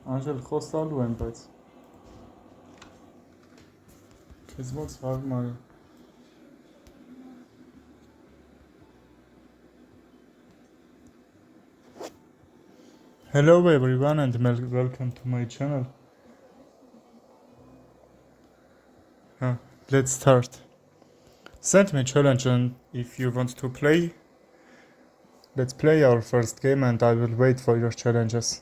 Angel խոսալու եմ, բայց քեզ ոնց հարմար է։ Hello everyone and welcome to my channel. Let's start. Send me challenge and if you want to play. Let's play our first game and I will wait for your challenges.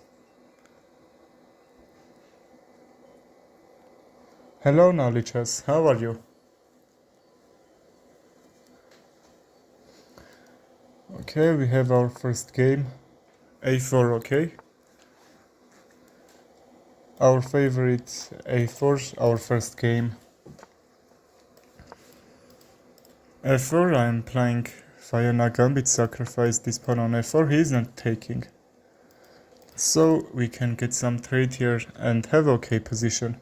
Hello Knowledges, how are you? Okay, we have our first game. A4, okay? Our favorite A4, our first game. F4, I'm playing Fiona Gambit, sacrifice this pawn on F4, he isn't taking. So we can get some trade here and have okay position.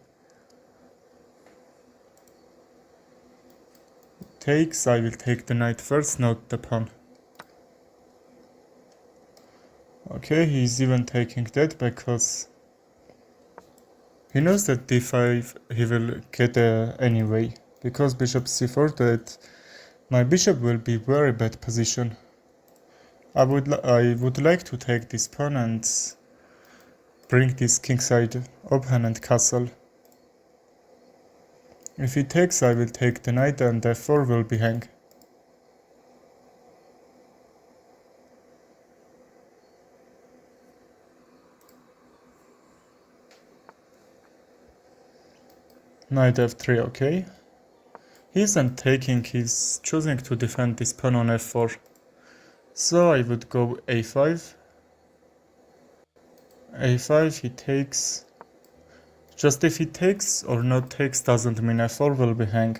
Takes, I will take the knight first, not the pawn. Okay, he's even taking that because he knows that d5 he will get anyway. Because bishop c4 that my bishop will be very bad position. I would like to take this pawn and bring this kingside open and castle. If he takes, I will take the knight and f4 will be hang. Knight f3, okay. He isn't taking, he's choosing to defend this pawn on f4. So I would go a5. a5, he takes. Just if he takes or not takes doesn't mean f4 will be hang.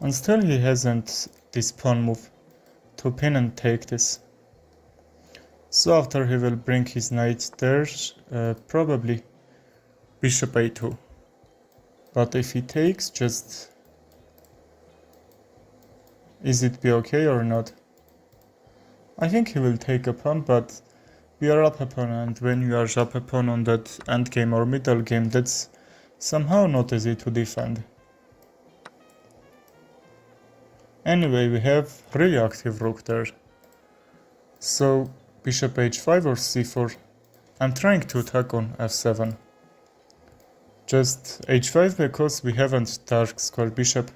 And still he hasn't this pawn move to pin and take this. So after he will bring his knight there, probably bishop a2. But if he takes, just is it be okay or not? I think he will take a pawn, but we are up a pawn, and when you are up a pawn on that endgame or middle game, that's somehow not easy to defend. Anyway, we have really active rook there. So bishop h5 or c4. I'm trying to attack on f7. Just h5 because we haven't dark square bishop.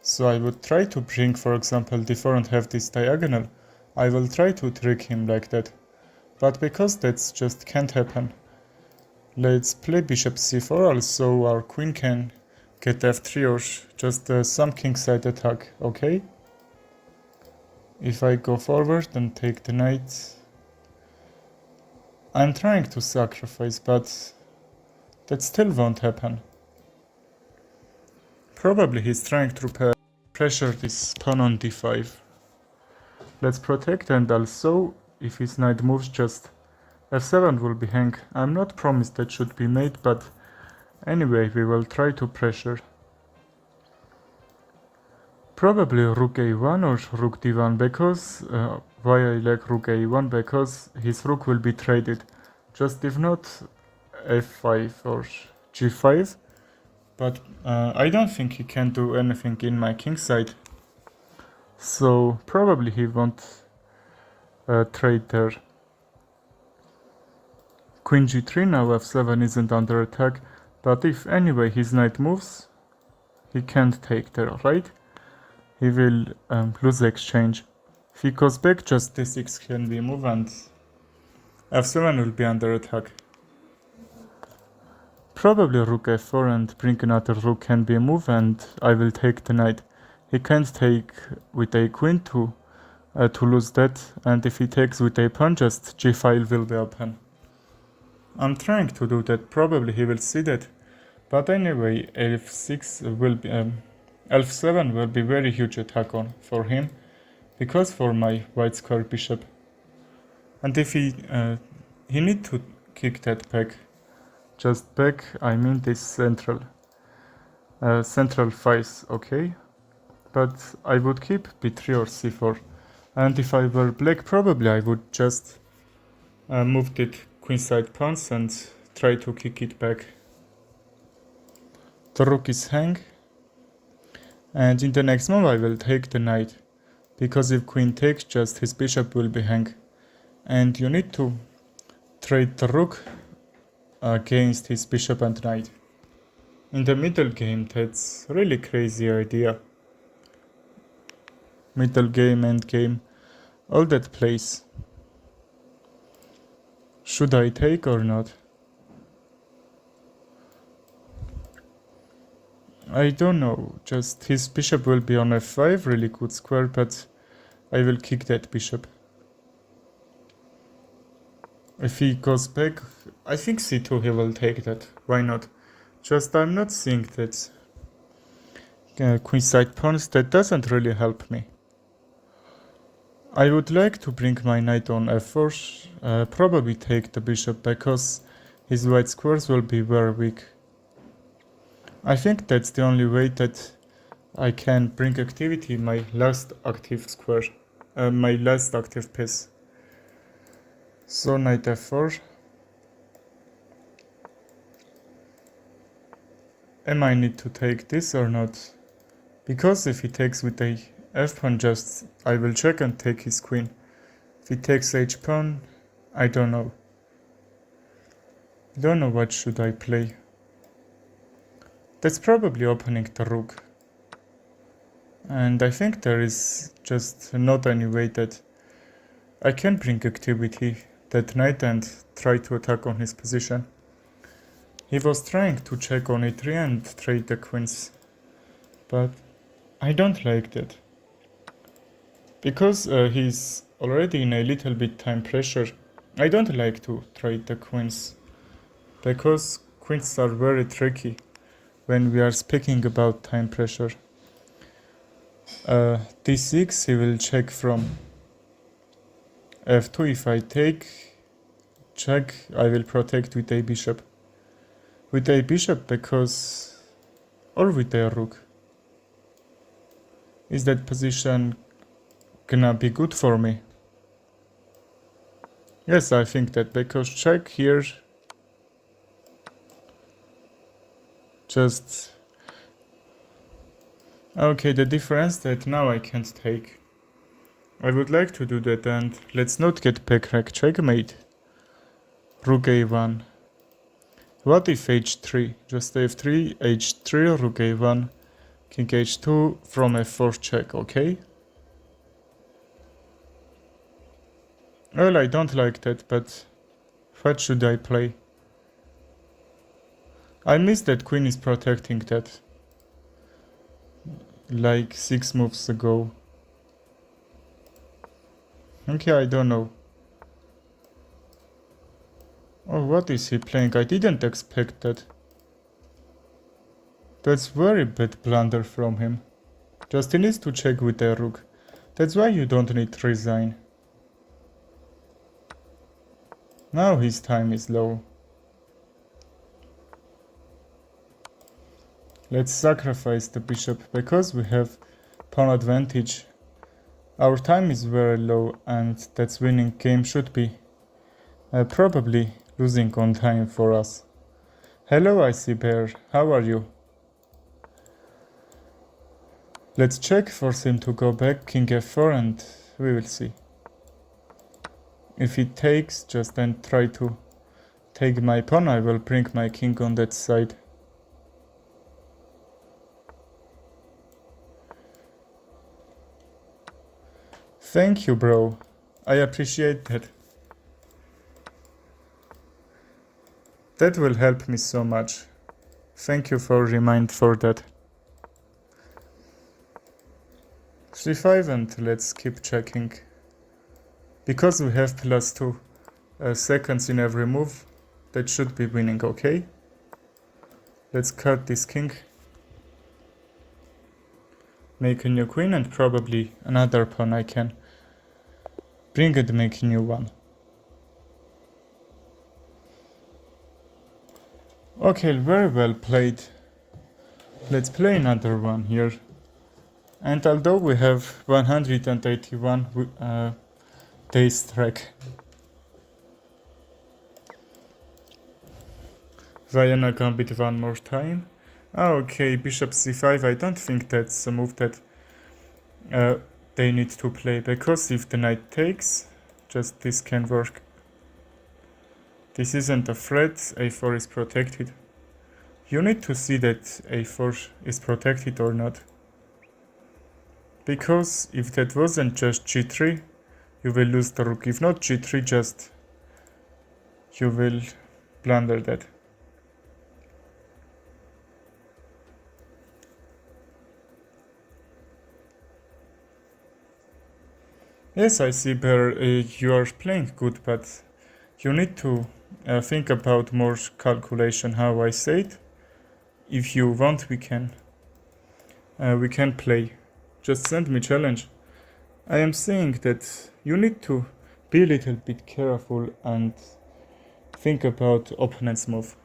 So I would try to bring, for example, d4 and have this diagonal. I will try to trick him like that. But because that's just can't happen. Let's play bishop c4, also our queen can get f3 or just some kingside attack, okay? If I go forward and take the knight, I'm trying to sacrifice, but that still won't happen. Probably he's trying to pressure this pawn on d5. Let's protect, and also if his knight moves, just f7 will be hang. I'm not promised that should be made, but anyway we will try to pressure. Probably rook a1 or rook d1 because why I like rook a1 because his rook will be traded. Just if not f5 or g5, but I don't think he can do anything in my kingside. So probably he won't trade there. Queen g3, now f7 isn't under attack, but if anyway his knight moves, he can't take there, right? He will lose the exchange. If he goes back, just d6 can be moved and f7 will be under attack. Probably rook f4 and bring another rook can be moved and I will take the knight. He can't take with a queen to lose that, and if he takes with a pawn, just g5 will be open. I'm trying to do that, probably he will see that. But anyway, f6 will be f7 will be very huge attack on for him, because for my white square bishop. And if he need to kick that back, just back, I mean this central face, okay? But I would keep b3 or c4, and if I were black, probably I would just move that queenside pawns and try to kick it back. The rook is hang, and in the next move I will take the knight, because if queen takes, just his bishop will be hang, and you need to trade the rook against his bishop and knight. In the middle game, that's really crazy idea. Middle game, end game, all that plays. Should I take or not? I don't know, just his bishop will be on f5, really good square, but I will kick that bishop. If he goes back, I think c2 he will take that, why not? Just I'm not seeing that queenside pawns, that doesn't really help me. I would like to bring my knight on f4, probably take the bishop because his white squares will be very weak. I think that's the only way that I can bring activity in my last active square, my last active piece. So knight f4. Am I need to take this or not? Because if he takes with a f-pawn, just I will check and take his queen. If he takes h-pawn, I don't know. Don't know what should I play. That's probably opening the rook. And I think there is just not any way that I can bring activity that knight and try to attack on his position. He was trying to check on e3 and trade the queens, but I don't like that. Because he's already in a little bit time pressure, I don't like to trade the queens, because queens are very tricky when we are speaking about time pressure. d6 he will check from f2. If I take, check, I will protect with a bishop. With a bishop because, or with a rook. Is that position gonna be good for me? Yes, I think that, because check here just... Okay, the difference that now I can't take. I would like to do that, and let's not get peckrack checkmate. Rook a1. What if h3? Just f3, h3, rook a1, king h2, from f4 check, okay? Well, I don't like that, but what should I play? I miss that queen is protecting that. Like 6 moves ago. Okay, I don't know. Oh, what is he playing? I didn't expect that. That's very bad blunder from him. Just he needs to check with the rook. That's why you don't need to resign. Now his time is low. Let's sacrifice the bishop because we have pawn advantage. Our time is very low and that's winning game should be probably losing on time for us. Hello Icy Bear, how are you? Let's check, force him to go back, king f4, and we will see. If he takes, just then try to take my pawn, I will bring my king on that side. Thank you, bro. I appreciate that. That will help me so much. Thank you for remind for that. c5 and let's keep checking. Because we have +2 seconds in every move, that should be winning, okay? Let's cut this king. Make a new queen and probably another pawn I can bring and make a new one. Okay, very well played. Let's play another one here. And although we have 181 days track, Vienna Gambit one more time. Okay, bishop c5, I don't think that's a move that they need to play, because if the knight takes, just this can work. This isn't a threat, a4 is protected. You need to see that a4 is protected or not. Because if that wasn't just g3, you will lose the rook. If not g3, just you will blunder that. Yes, I see, Bear, you are playing good, but you need to think about more calculation, how I say it. If you want, we can play. Just send me challenge. I am saying that you need to be a little bit careful and think about opponent's move.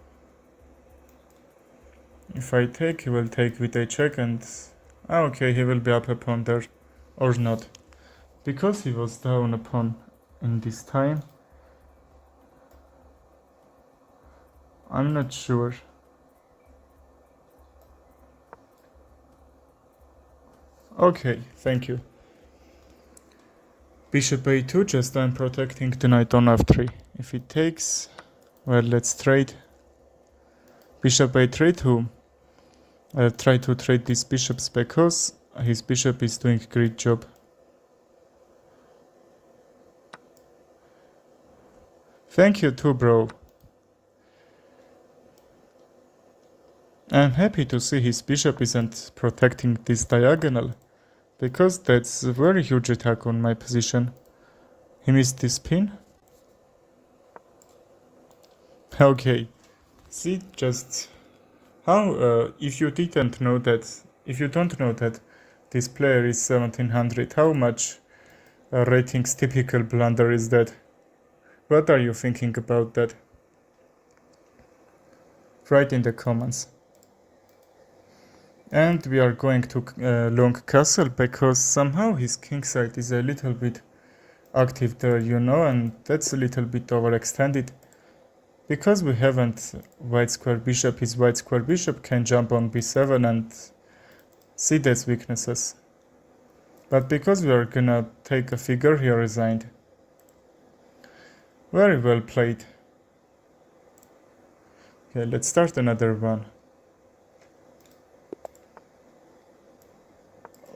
If I take, he will take with a check, and okay, he will be up a pawn there, or not. Because he was down a pawn in this time, I'm not sure. Okay, thank you. Bishop a2, just I'm protecting the knight on f3. If he takes, well, let's trade. Bishop a3 to try to trade these bishops, because his bishop is doing a great job. Thank you too, bro. I'm happy to see his bishop isn't protecting this diagonal, because that's a very huge attack on my position. He missed this pin. Okay, see just how, if you don't know that this player is 1700, how much ratings typical blunder is that? What are you thinking about that? Write in the comments. And we are going to long castle, because somehow his kingside is a little bit active there, you know, and that's a little bit overextended. Because we haven't white square bishop, his white square bishop can jump on b7 and see those weaknesses. But because we are gonna take a figure, he resigned. Very well played. Okay, let's start another one.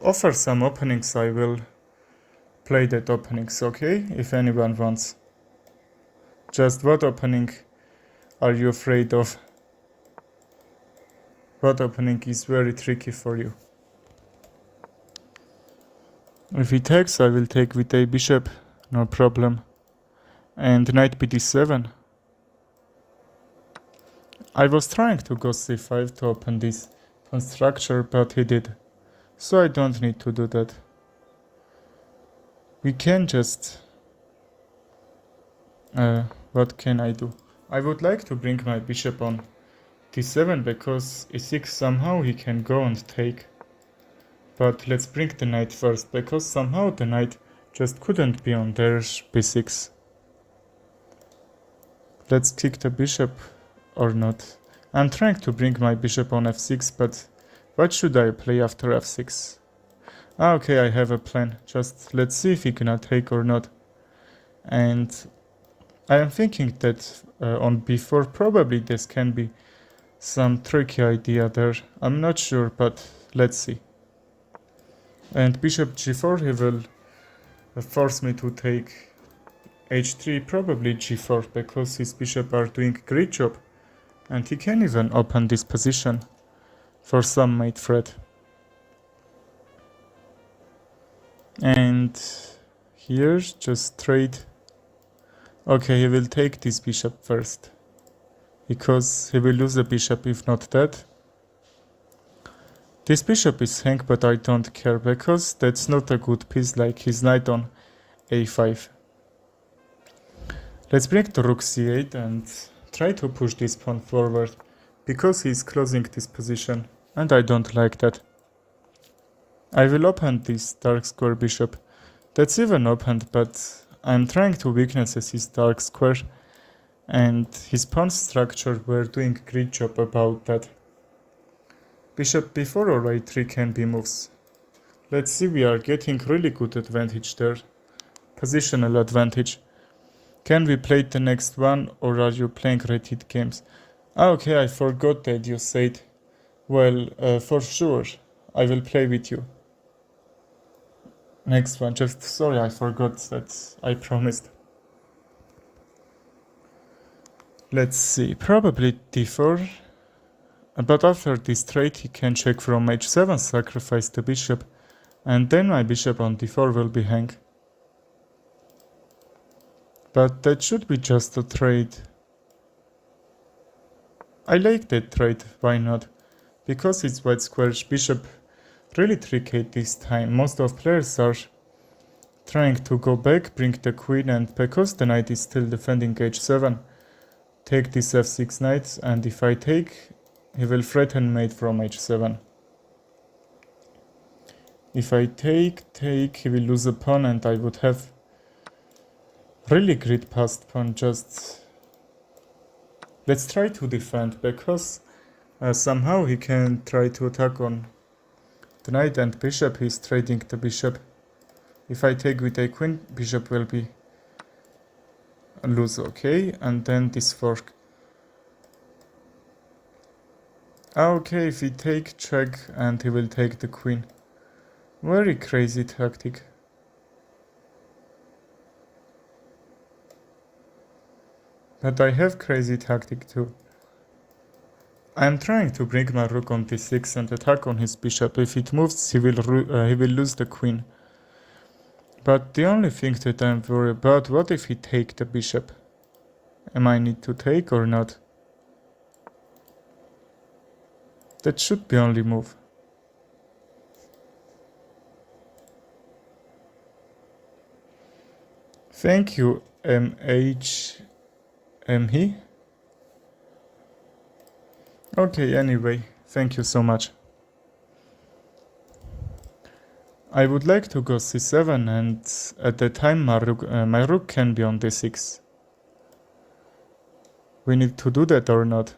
Offer some openings, I will play that openings, okay? If anyone wants. Just what opening are you afraid of? What opening is very tricky for you? If he takes, I will take with a bishop, no problem. And knight bd7. I was trying to go c5 to open this pawn structure, but he did. So I don't need to do that. We can just... what can I do? I would like to bring my bishop on d7, because e6 somehow he can go and take. But let's bring the knight first, because somehow the knight just couldn't be on there b6. Let's kick the bishop or not. I'm trying to bring my bishop on f6, but what should I play after f6? Okay, I have a plan. Just let's see if he gonna take or not. And I am thinking that on b4 probably this can be some tricky idea there. I'm not sure, but let's see. And bishop g4, he will force me to take h3, probably g4, because his bishop are doing a great job. And he can even open this position for some mate threat. And here, just trade. Okay, he will take this bishop first, because he will lose a bishop if not that. This bishop is hanged, but I don't care, because that's not a good piece like his knight on a5. Let's bring the rook c8 and try to push this pawn forward, because he's closing this position, and I don't like that. I will open this dark square bishop. That's even opened, but I'm trying to weaknesses his dark square, and his pawn structure were doing a great job about that. Bishop b4 or a3 can be moves. Let's see, we are getting really good advantage there. Positional advantage. Can we play the next one, or are you playing rated games? Okay, I forgot that you said. Well, for sure, I will play with you. Next one, just sorry, I forgot that I promised. Let's see, probably d4. But after this trade, he can check from h7, sacrifice the bishop, and then my bishop on d4 will be hang. But that should be just a trade. I like that trade, why not? Because it's white squarish bishop, really tricky this time. Most of players are trying to go back, bring the queen, and because the knight is still defending h7, take this f6 knight, and if I take, he will threaten mate from h7. If I take, he will lose a pawn, and I would have really great passed pawn. Just let's try to defend, because somehow he can try to attack on the knight and bishop. He's trading the bishop. If I take with a queen, bishop will be a lose, okay, and then this fork. Okay, if we take, check, and he will take the queen. Very crazy tactic. But I have crazy tactic too. I am trying to bring my rook on d6 and attack on his bishop. If it moves, he will lose the queen. But the only thing that I'm worried about, what if he take the bishop? Am I need to take or not? That should be only move. Thank you, MHME. Okay, anyway, thank you so much. I would like to go c7, and at the time my rook can be on d6. We need to do that or not?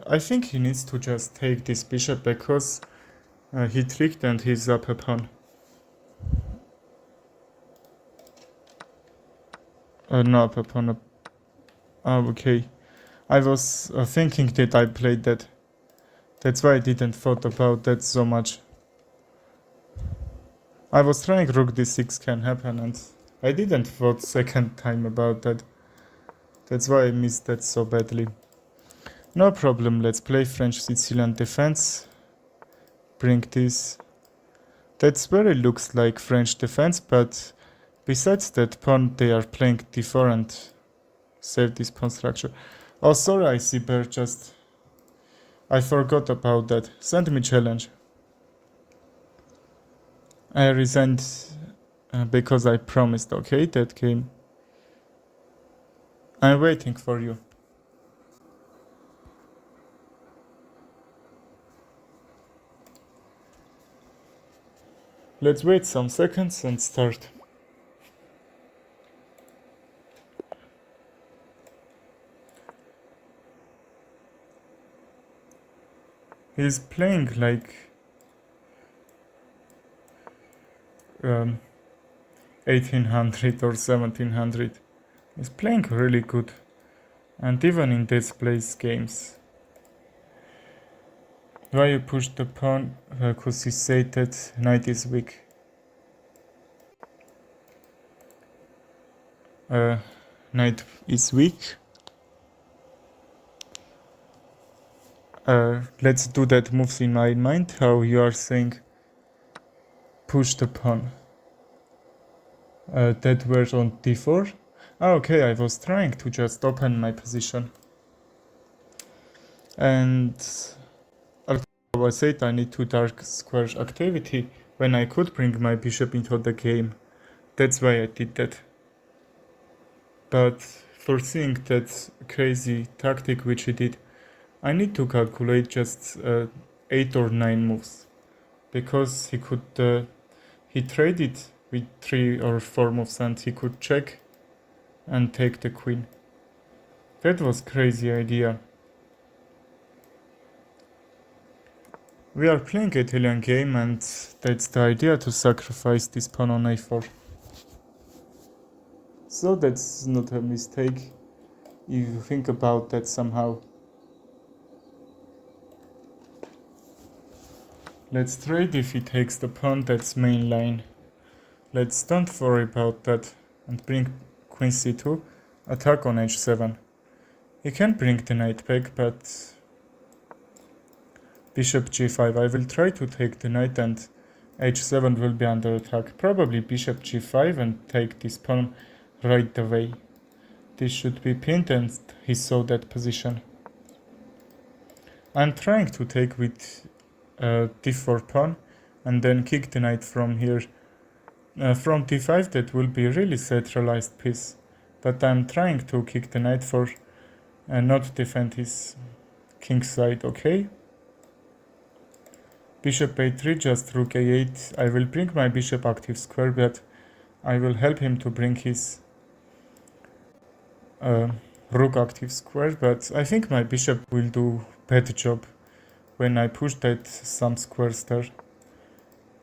I think he needs to just take this bishop, because he tricked and he's up a pawn. No, up a pawn. Oh, okay. I was thinking that I played that. That's why I didn't thought about that so much. I was trying rook d6 can happen, and I didn't thought second time about that. That's why I missed that so badly. No problem, let's play French Sicilian defense. Bring this. That's very looks like French defense, but besides that pawn, they are playing d4 and save this pawn structure. Oh, sorry, I see bear, just I forgot about that. Send me challenge. I resigned because I promised, okay, that game. I'm waiting for you. Let's wait some seconds and start. He's playing like 1800 or 1700. He's playing really good, and even in this place games. Why you push the pawn? Because he said that knight is weak. Knight is weak. Let's do that moves in my mind. How you are saying push the pawn. That were on d4. Okay, I was trying to just open my position. And I said I need to dark square activity when I could bring my bishop into the game. That's why I did that. But foreseeing that crazy tactic which he did, I need to calculate just 8 or 9 moves. Because he could, he traded with 3 or 4 moves and he could check and take the queen. That was crazy idea. We are playing Italian game and that's the idea, to sacrifice this pawn on a4. So that's not a mistake if you think about that somehow. Let's trade if he takes the pawn, that's main line. Let's don't worry about that and bring queen c2, attack on h7. He can bring the knight back, but bishop g5. I will try to take the knight and h7 will be under attack. Probably bishop g5 and take this pawn right away. This should be pinned and he saw that position. I'm trying to take with d4 pawn and then kick the knight from here. From d5 that will be really centralized piece. But I'm trying to kick the knight for not defend his king side, okay? Bishop a3, just rook a8. I will bring my bishop active square, but I will help him to bring his rook active square, but I think my bishop will do bad job when I push that some squares there.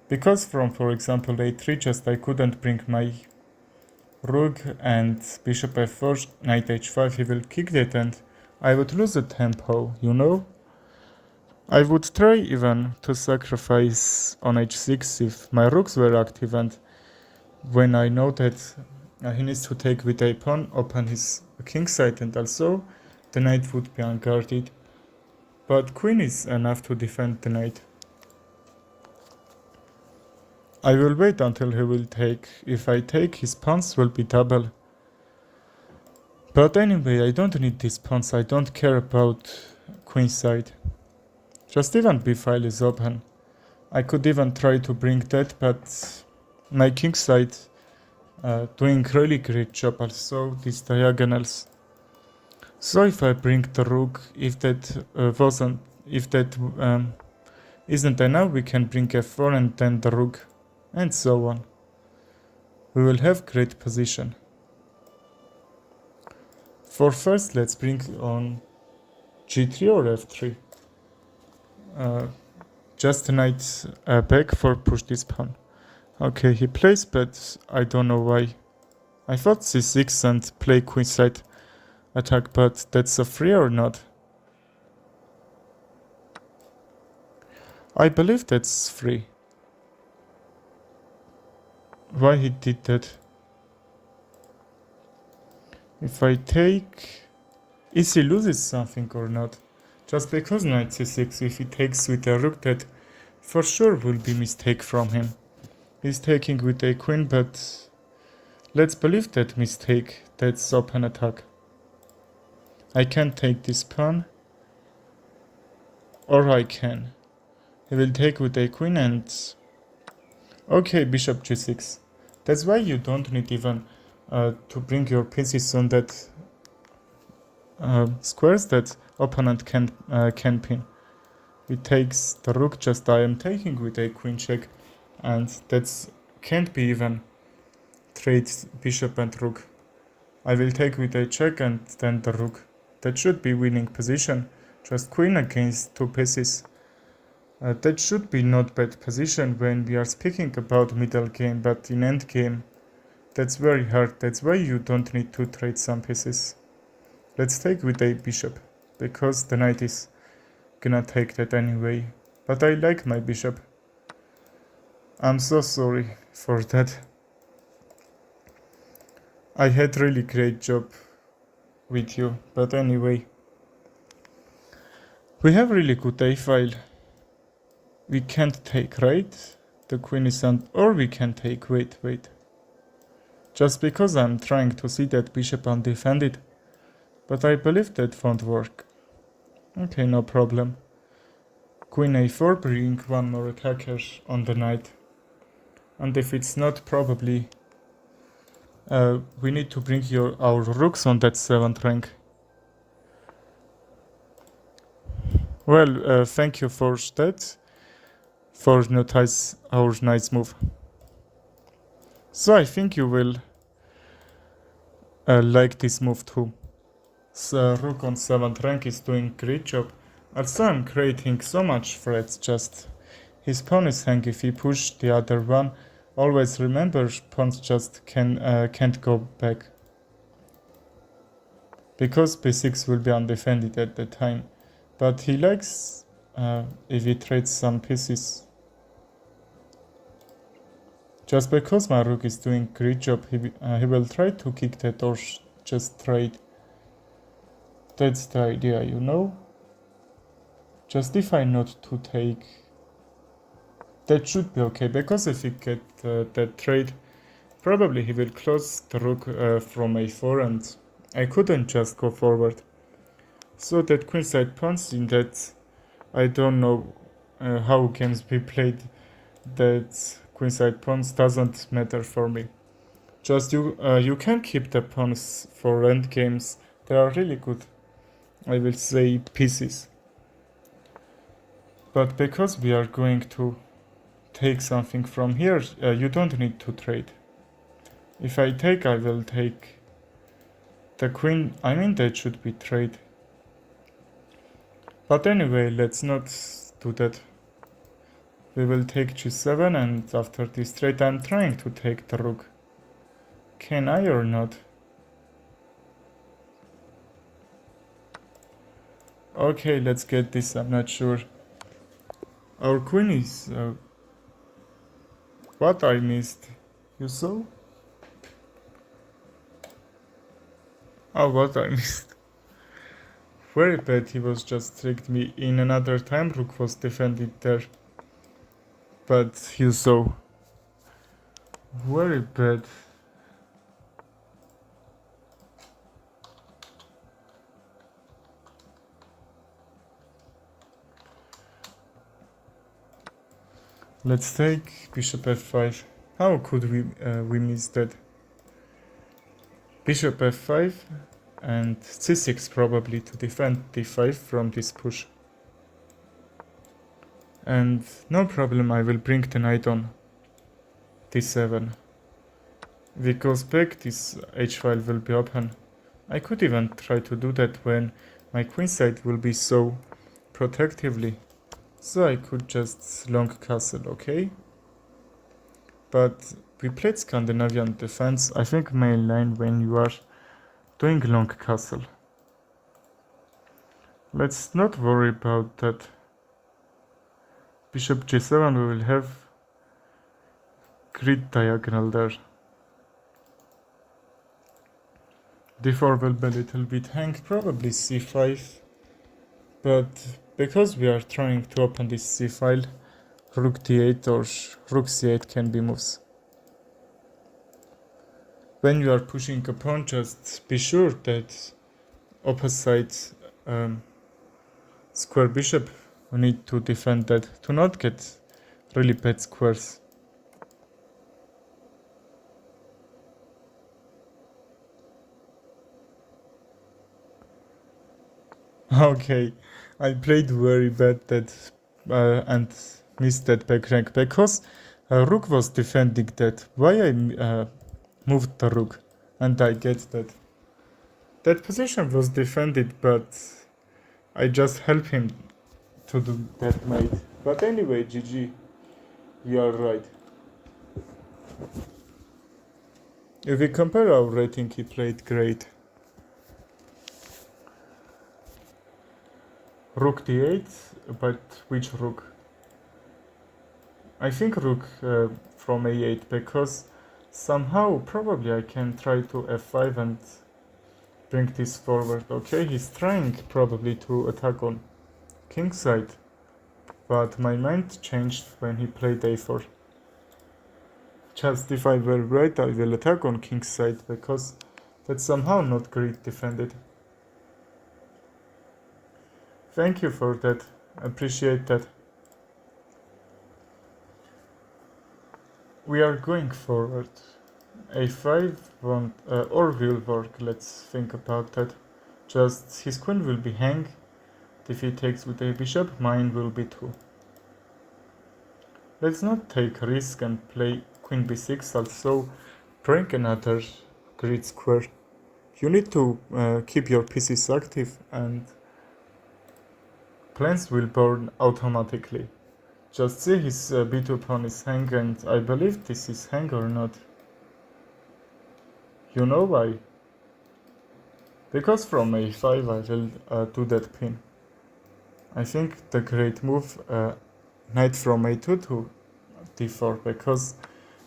Because from, for example, a3, just I couldn't bring my rook and bishop f4, knight h5, he will kick that and I would lose the tempo, you know? I would try even to sacrifice on h6 if my rooks were active, and when I know that he needs to take with a pawn, open his king side, and also the knight would be unguarded. But queen is enough to defend the knight. I will wait until he will take. If I take, his pawns will be double. But anyway, I don't need these pawns, I don't care about queen side. Just even b file is open. I could even try to bring that, but my king side doing really great job, also these diagonals. So if I bring the rook, if that isn't enough, we can bring f4 and then the rook, and so on. We will have great position. For first, let's bring on g3 or f3. Just knight back for push this pawn. Okay, he plays, but I don't know why. I thought c6 and play queenside attack, but that's a free or not? I believe that's free. Why he did that? If I take... Is he loses something or not? Just because knight c6, if he takes with a rook, that for sure will be mistake from him. He's taking with a queen, but let's believe that mistake, that's open attack. I can't take this pawn, or I can. He will take with a queen and... Okay, bishop g6. That's why you don't need even to bring your pieces on that squares that opponent can pin. It takes the rook, just I am taking with a queen check, and that's can't be even trade bishop and rook. I will take with a check and then the rook. That should be winning position. Just queen against two pieces. That should be not bad position when we are speaking about middle game, but in end game that's very hard. That's why you don't need to trade some pieces. Let's take with a bishop, because the knight is gonna take that anyway. But I like my bishop. I'm so sorry for that. I had really great job with you, but anyway. We have really good a file. We can't take, right? The queen is on, or we can take, wait. Just because I'm trying to see that bishop undefended. But I believe that won't work. Okay, no problem. Queen a4, bring one more attacker on the knight. And if it's not, probably we need to bring our rooks on that 7th rank. Well, thank you for that, for notice our nice move. So I think you will like this move too. So rook on 7th rank is doing great job. Also I'm creating so much threats, just his pawn is hang if he push the other one. Always remember pawns just can't go back. Because b6 will be undefended at the time. But he likes if he trades some pieces. Just because my rook is doing great job, he will try to kick that or just trade. That's the idea, you know? Justify not to take. That should be okay, because if he get that trade, probably he will close the rook from a4 and I couldn't just go forward. So that queenside pawns in that, I don't know how games be played, that queenside pawns doesn't matter for me. Just you can keep the pawns for end games. They are really good, I will say, pieces. But because we are going to take something from here, you don't need to trade. If I take, I will take the queen. I mean, that should be trade. But anyway, let's not do that. We will take g7, and after this trade I'm trying to take the rook. Can I or not? Okay, let's get this, I'm not sure. Our queen is... what I missed? You saw? Oh, what I missed. Very bad, he was just tricked me. In another time, rook was defended there. But you saw. Very bad. Let's take bishop f5. How could we miss that? Bishop f5 and c6 probably to defend d5 from this push. And no problem, I will bring the knight on d7. If it goes back, this h-file will be open. I could even try to do that when my queenside will be so protectively. So I could just long castle, okay? But we played Scandinavian defense. I think mainline when you are doing long castle. Let's not worry about that. Bishop g7, we will have grid diagonal there. d4 will be a little bit hang, probably c5. But because we are trying to open this c file, rook d8 or rook c8 can be moves. When you are pushing a pawn, just be sure that opposite square bishop, we need to defend that to not get really bad squares. Okay, I played very bad that and missed that back rank because rook was defending that. Why I moved the rook, and I get that. That position was defended, but I just helped him to do that mate. But anyway, GG, you are right. If we compare our rating, he played great. Rook d8, but which rook? I think rook from a8, because somehow probably I can try to f5 and bring this forward. Okay, he's trying probably to attack on kingside, but my mind changed when he played a4. Just if I were right, I will attack on kingside, because that's somehow not great defended. Thank you for that, appreciate that. We are going forward. a5 won't, or will work, let's think about that. Just his queen will be hang, if he takes with a bishop, mine will be too. Let's not take risk and play queen b6, also bring another grid square. You need to keep your pieces active and plants will burn automatically. Just see his b2 pawn is hang, and I believe this is hang or not. You know why? Because from a5 I will do that pin. I think the great move knight from a2 to d4, because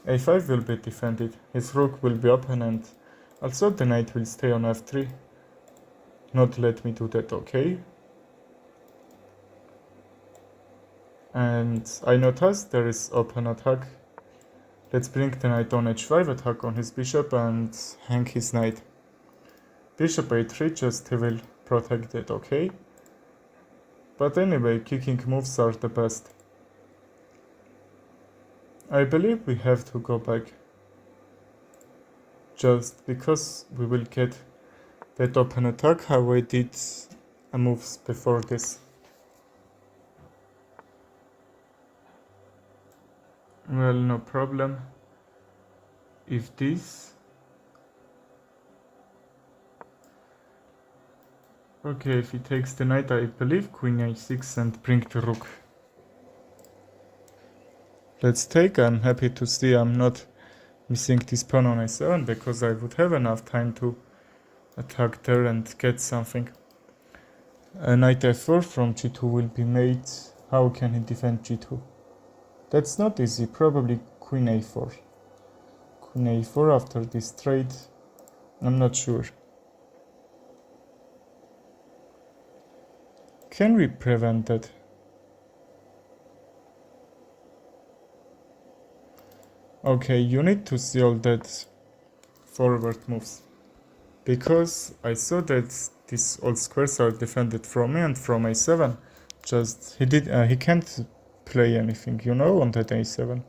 a5 will be defended, his rook will be open, and also the knight will stay on f3. Not let me do that, okay? And I notice there is open attack. Let's bring the knight on h5, attack on his bishop and hang his knight. Bishop a3, just he will protect it, okay? But anyway, kicking moves are the best. I believe we have to go back. Just because we will get that open attack how I did moves before this. Well, no problem. If this... Okay, if he takes the knight, I believe queen a6 and bring the rook. Let's take. I'm happy to see I'm not missing this pawn on a7, because I would have enough time to attack there and get something. Knight f4 from g2 will be made. How can he defend g2? That's not easy. Probably queen a4. Queen a4 after this trade. I'm not sure. Can we prevent that? Okay, you need to see all that forward moves. Because I saw that these old squares are defended from me and from a7. Just he can't play anything, you know, on that a7.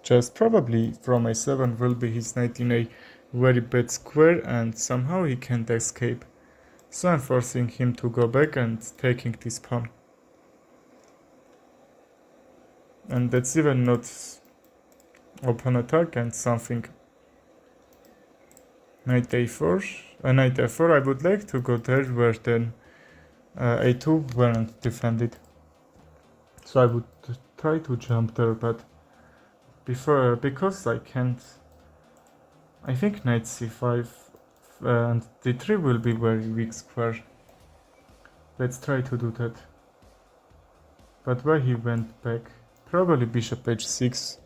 Just probably from a7 will be his knight in a very bad square and somehow he can't escape. So I'm forcing him to go back and taking this pawn. And that's even not open attack and something. Knight a4, knight f4, I would like to go there where then a2 weren't defended. So I would try to jump there, but because I can't, I think knight c5 and d3 will be very weak square. Let's try to do that. But why he went back? Probably bishop h6,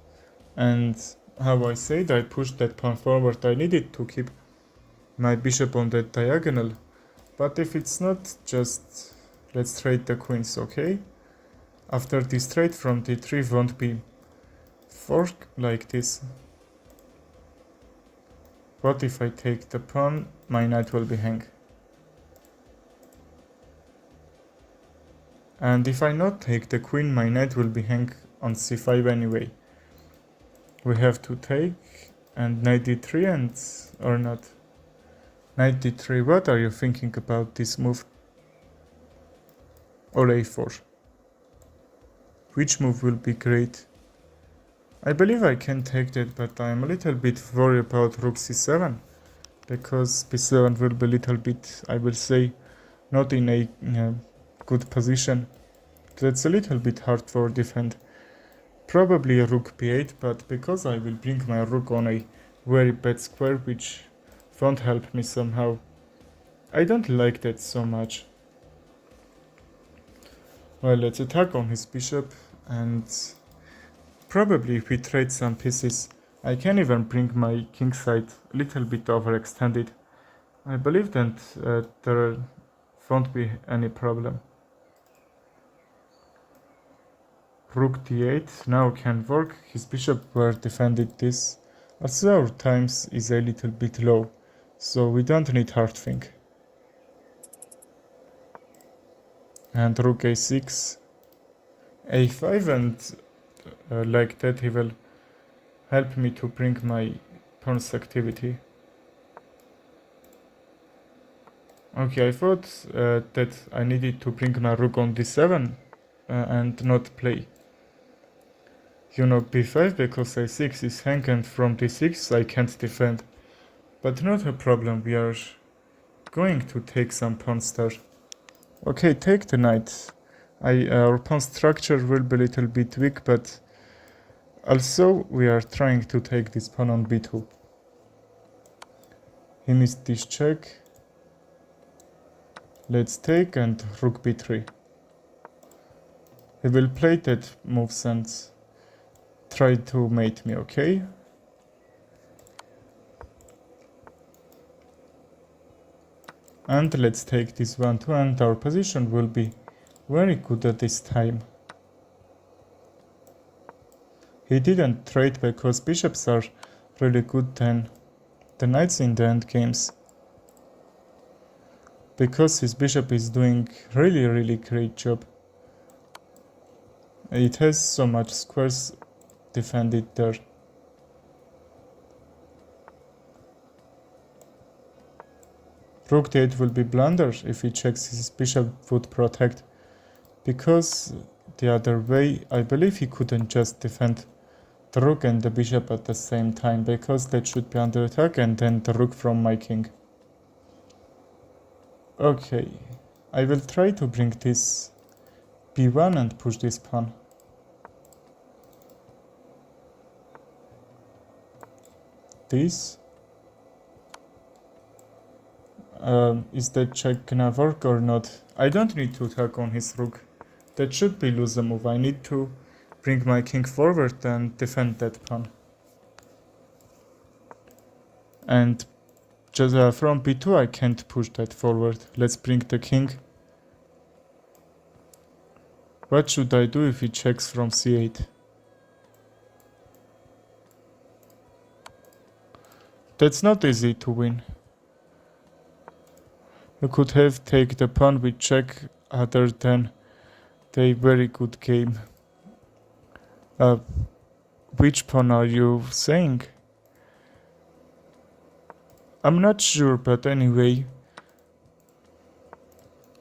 and how I said, I pushed that pawn forward. I needed to keep my bishop on that diagonal, but if it's not, just let's trade the queens, okay? After this trade from d3 won't be fork like this. What if I take the pawn? My knight will be hang. And if I not take the queen, my knight will be hang on c5 anyway. We have to take, and knight d3 and or not. Knight d3, what are you thinking about this move? Or a4? Which move will be great? I believe I can take that, but I'm a little bit worried about rook c7, because b7 will be a little bit, I will say, not in a good position. That's a little bit hard for defend. Probably a rook b8, but because I will bring my rook on a very bad square, which won't help me somehow. I don't like that so much. Well, let's attack on his bishop, and probably if we trade some pieces, I can even bring my king side a little bit overextended. I believe that there won't be any problem. Rook d8 now can work. His bishop were defended this. Also our times is a little bit low, so we don't need hard thing. And rook a6, a5, and like that he will help me to bring my pawn's activity. Okay, I thought that I needed to bring my rook on d7 and not play. you know, b5 because a6 is hanged and from d6 I can't defend. But not a problem, we are going to take some pawns there. Okay, take the knight. Our pawn structure will be a little bit weak, but also we are trying to take this pawn on b2. He missed this check. Let's take and rook b3. He will play that moves and try to mate me, okay? And let's take this 1-2 and our position will be very good at this time. He didn't trade because bishops are really good than the knights in the end games. Because his bishop is doing really great job. It has so much squares defended there. Rook d8 will be blunder if he checks his bishop would protect. Because the other way, I believe he couldn't just defend the rook and the bishop at the same time, because that should be under attack and then the rook from my king. Okay, I will try to bring this b1 and push this pawn. This. Is that check gonna work or not? I don't need to attack on his rook. That should be loser move. I need to bring my king forward and defend that pawn. And just from b2 I can't push that forward. Let's bring the king. What should I do if he checks from c8? That's not easy to win. You could have taken the pawn with check other than the very good game. Which pawn are you saying? I'm not sure, but anyway.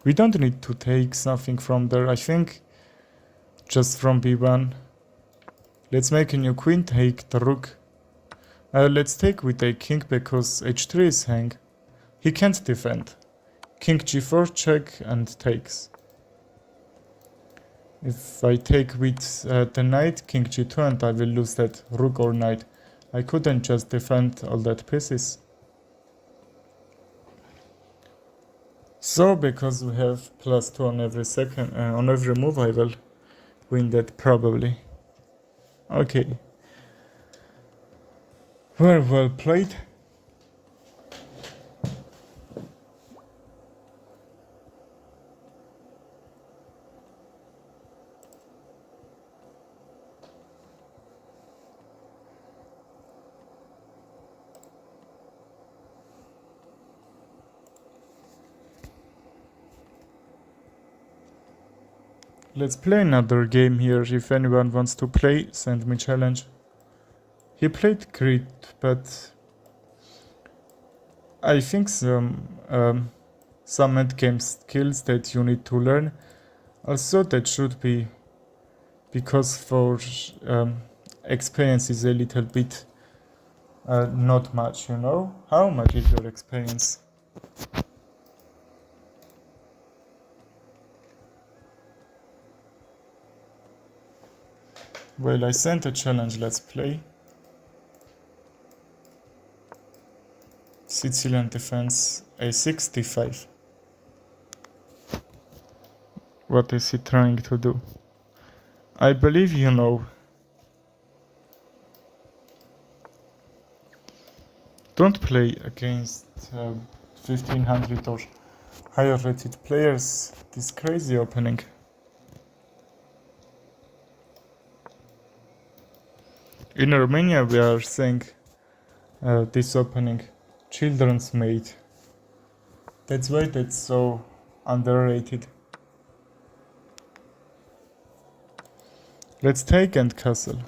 We don't need to take something from there, I think. Just from b1. Let's make a new queen, take the rook. Let's take with a king because h3 is hang. He can't defend. King g4 check and takes. If I take with the knight, king g2 and I will lose that rook or knight. I couldn't just defend all that pieces. So because we have +2 on every second, on every move, I will win that probably. Okay. Very well played. Let's play another game here. If anyone wants to play, send me challenge. He played great, but I think some endgame skills that you need to learn. Also, that should be because for experience is a little bit not much, you know? How much is your experience? Well, I sent a challenge, let's play. Sicilian defense, a6, d5. What is he trying to do? I believe you know. Don't play against 1500 or higher rated players this crazy opening. In Romania we are saying this opening children's mate. That's why that's so underrated. Let's take and castle.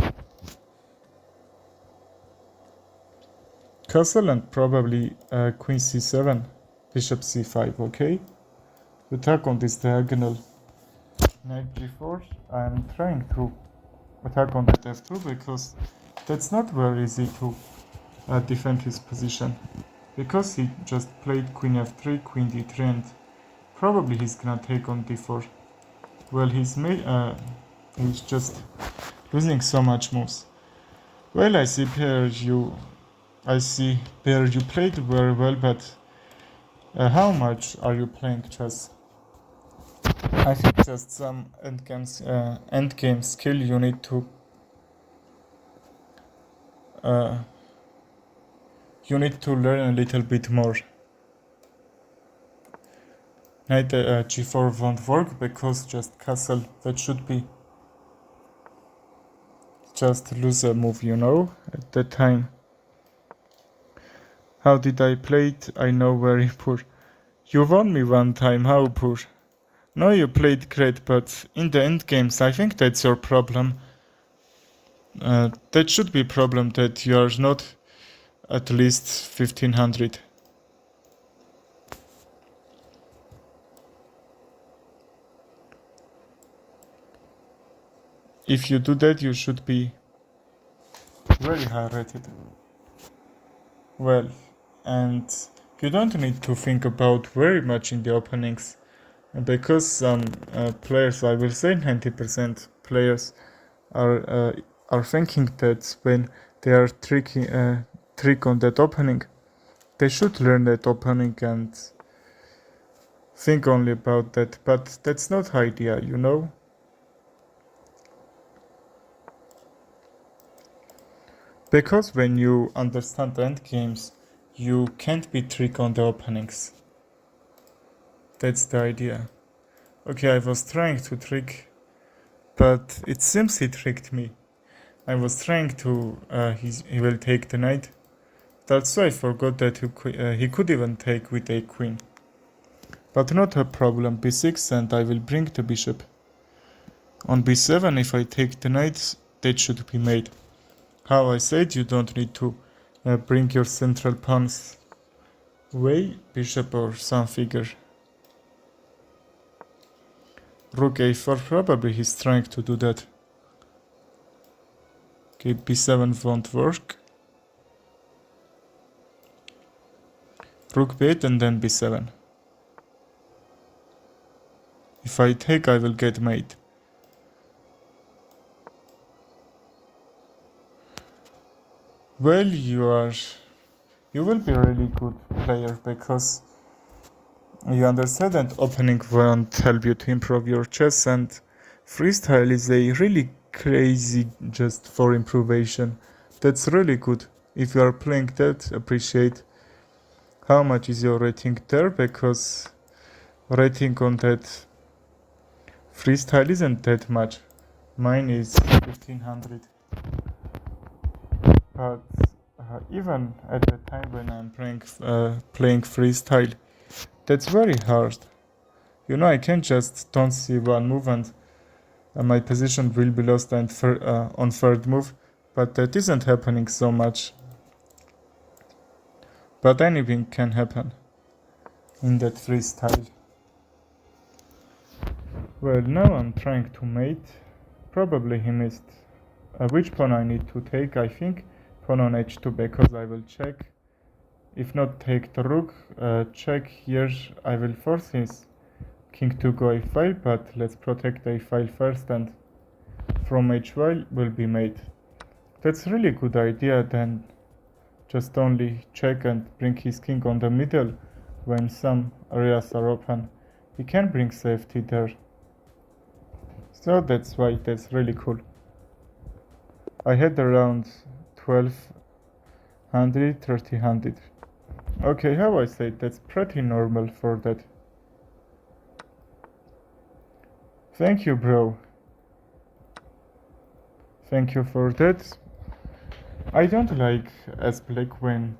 Castle and probably queen c7, bishop c5, okay? To attack on this diagonal. Knight g4, I'm trying to attack on that f2 because that's not very easy to defend his position. Because he just played queen f3, queen d3, and probably he's gonna take on d4. Well, he's just losing so much moves. Well, I see pair you played very well, but how much are you playing chess? I think just some endgame skill you need to learn a little bit more. Knight g4 won't work because just castle, that should be just loser move, you know, at that time. How did I play it? I know, very poor. You won me one time, how poor? No, you played great, but in the end games, I think that's your problem. That should be a problem that you are not at least 1500. If you do that, you should be very high rated. Well, and you don't need to think about very much in the openings, because some players, I will say 90% players, are thinking that when they are trick on that opening, they should learn that opening and think only about that, but that's not idea, you know. Because when you understand endgames, you can't be trick on the openings. That's the idea. Okay, I was trying to trick, but it seems he tricked me. I was trying to, he will take the knight. That's why I forgot that he could even take with a queen. But not a problem, b6 and I will bring the bishop. On b7, if I take the knight, that should be mate. How I said, you don't need to bring your central pawns away, bishop or some figure. Rook a4, probably he's trying to do that. Okay, b7 won't work. Rook b8 and then b7. If I take, I will get mate. Well, you will be a really good player because you understand that opening won't help you to improve your chess, and freestyle is a really crazy just for improvement. That's really good. If you are playing that, appreciate how much is your rating there, because rating on that freestyle isn't that much. Mine is 1500. But even at the time when I'm playing freestyle, that's very hard. You know, I can't just don't see one move and my position will be lost and on third move, but that isn't happening so much. But anything can happen in that freestyle. Well, now I'm trying to mate. Probably he missed. Which pawn I need to take? I think pawn on h2 because I will check. If not, take the rook. Check here. I will force his king to go a5, but let's protect a5 first, and from h1 will be mate. That's really good idea. Then just only check and bring his king on the middle when some areas are open. He can bring safety there. So that's why that's really cool. I had around 1200, 1300. Okay, how I say, that's pretty normal for that. Thank you, bro. Thank you for that. I don't like as black when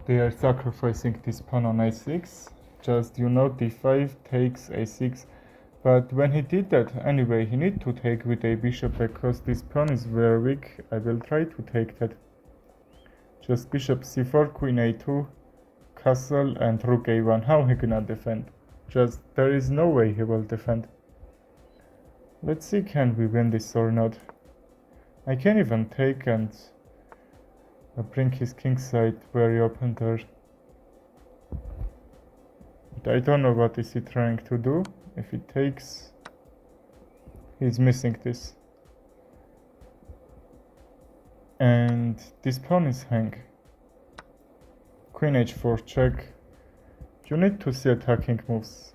they are sacrificing this pawn on a6. Just, you know, d5 takes a6. But when he did that, anyway, he need to take with a bishop because this pawn is very weak. I will try to take that. Just bishop c4, queen a2, castle, and rook a1. How he gonna defend? Just, there is no way he will defend. Let's see, can we win this or not? I can even take and bring his king side very open there. But I don't know what is he trying to do. If he takes, he's missing this. And this pawn is hang. Queen h4 check. You need to see attacking moves.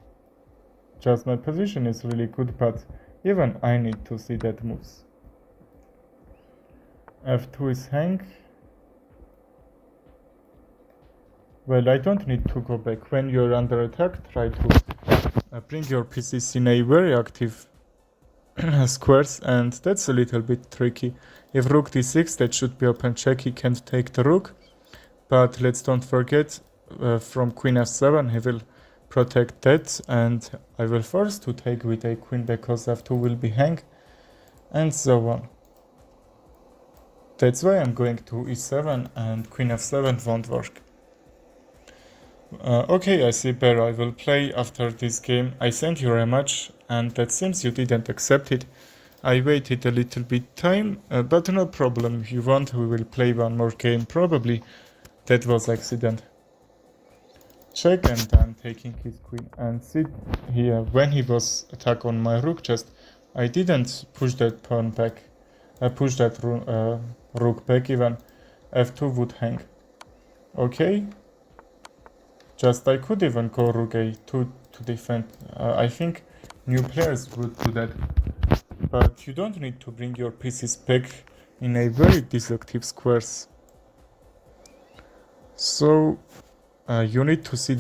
Just my position is really good, but even I need to see that moves. f2 is hang. Well, I don't need to go back. When you're under attack, try to bring your pieces in a very active squares, and that's a little bit tricky. If rook d6, that should be open check, he can't take the rook. But let's don't forget, from queen f7 he will protect that, and I will force to take with a queen because f2 will be hang, and so on. That's why I'm going to e7 and queen f7 won't work. Okay, I see bear, I will play after this game. I sent you a rematch and that seems you didn't accept it. I waited a little bit time, but no problem. If you want, we will play one more game probably. That was accident. Check, and I'm taking his queen, and see here, when he was attack on my rook chest, I didn't push that pawn back. I pushed that rook back, even f2 would hang. Okay. Just I could even go rook a2 to defend. I think new players would do that. But you don't need to bring your pieces back in a very destructive squares. So you need to see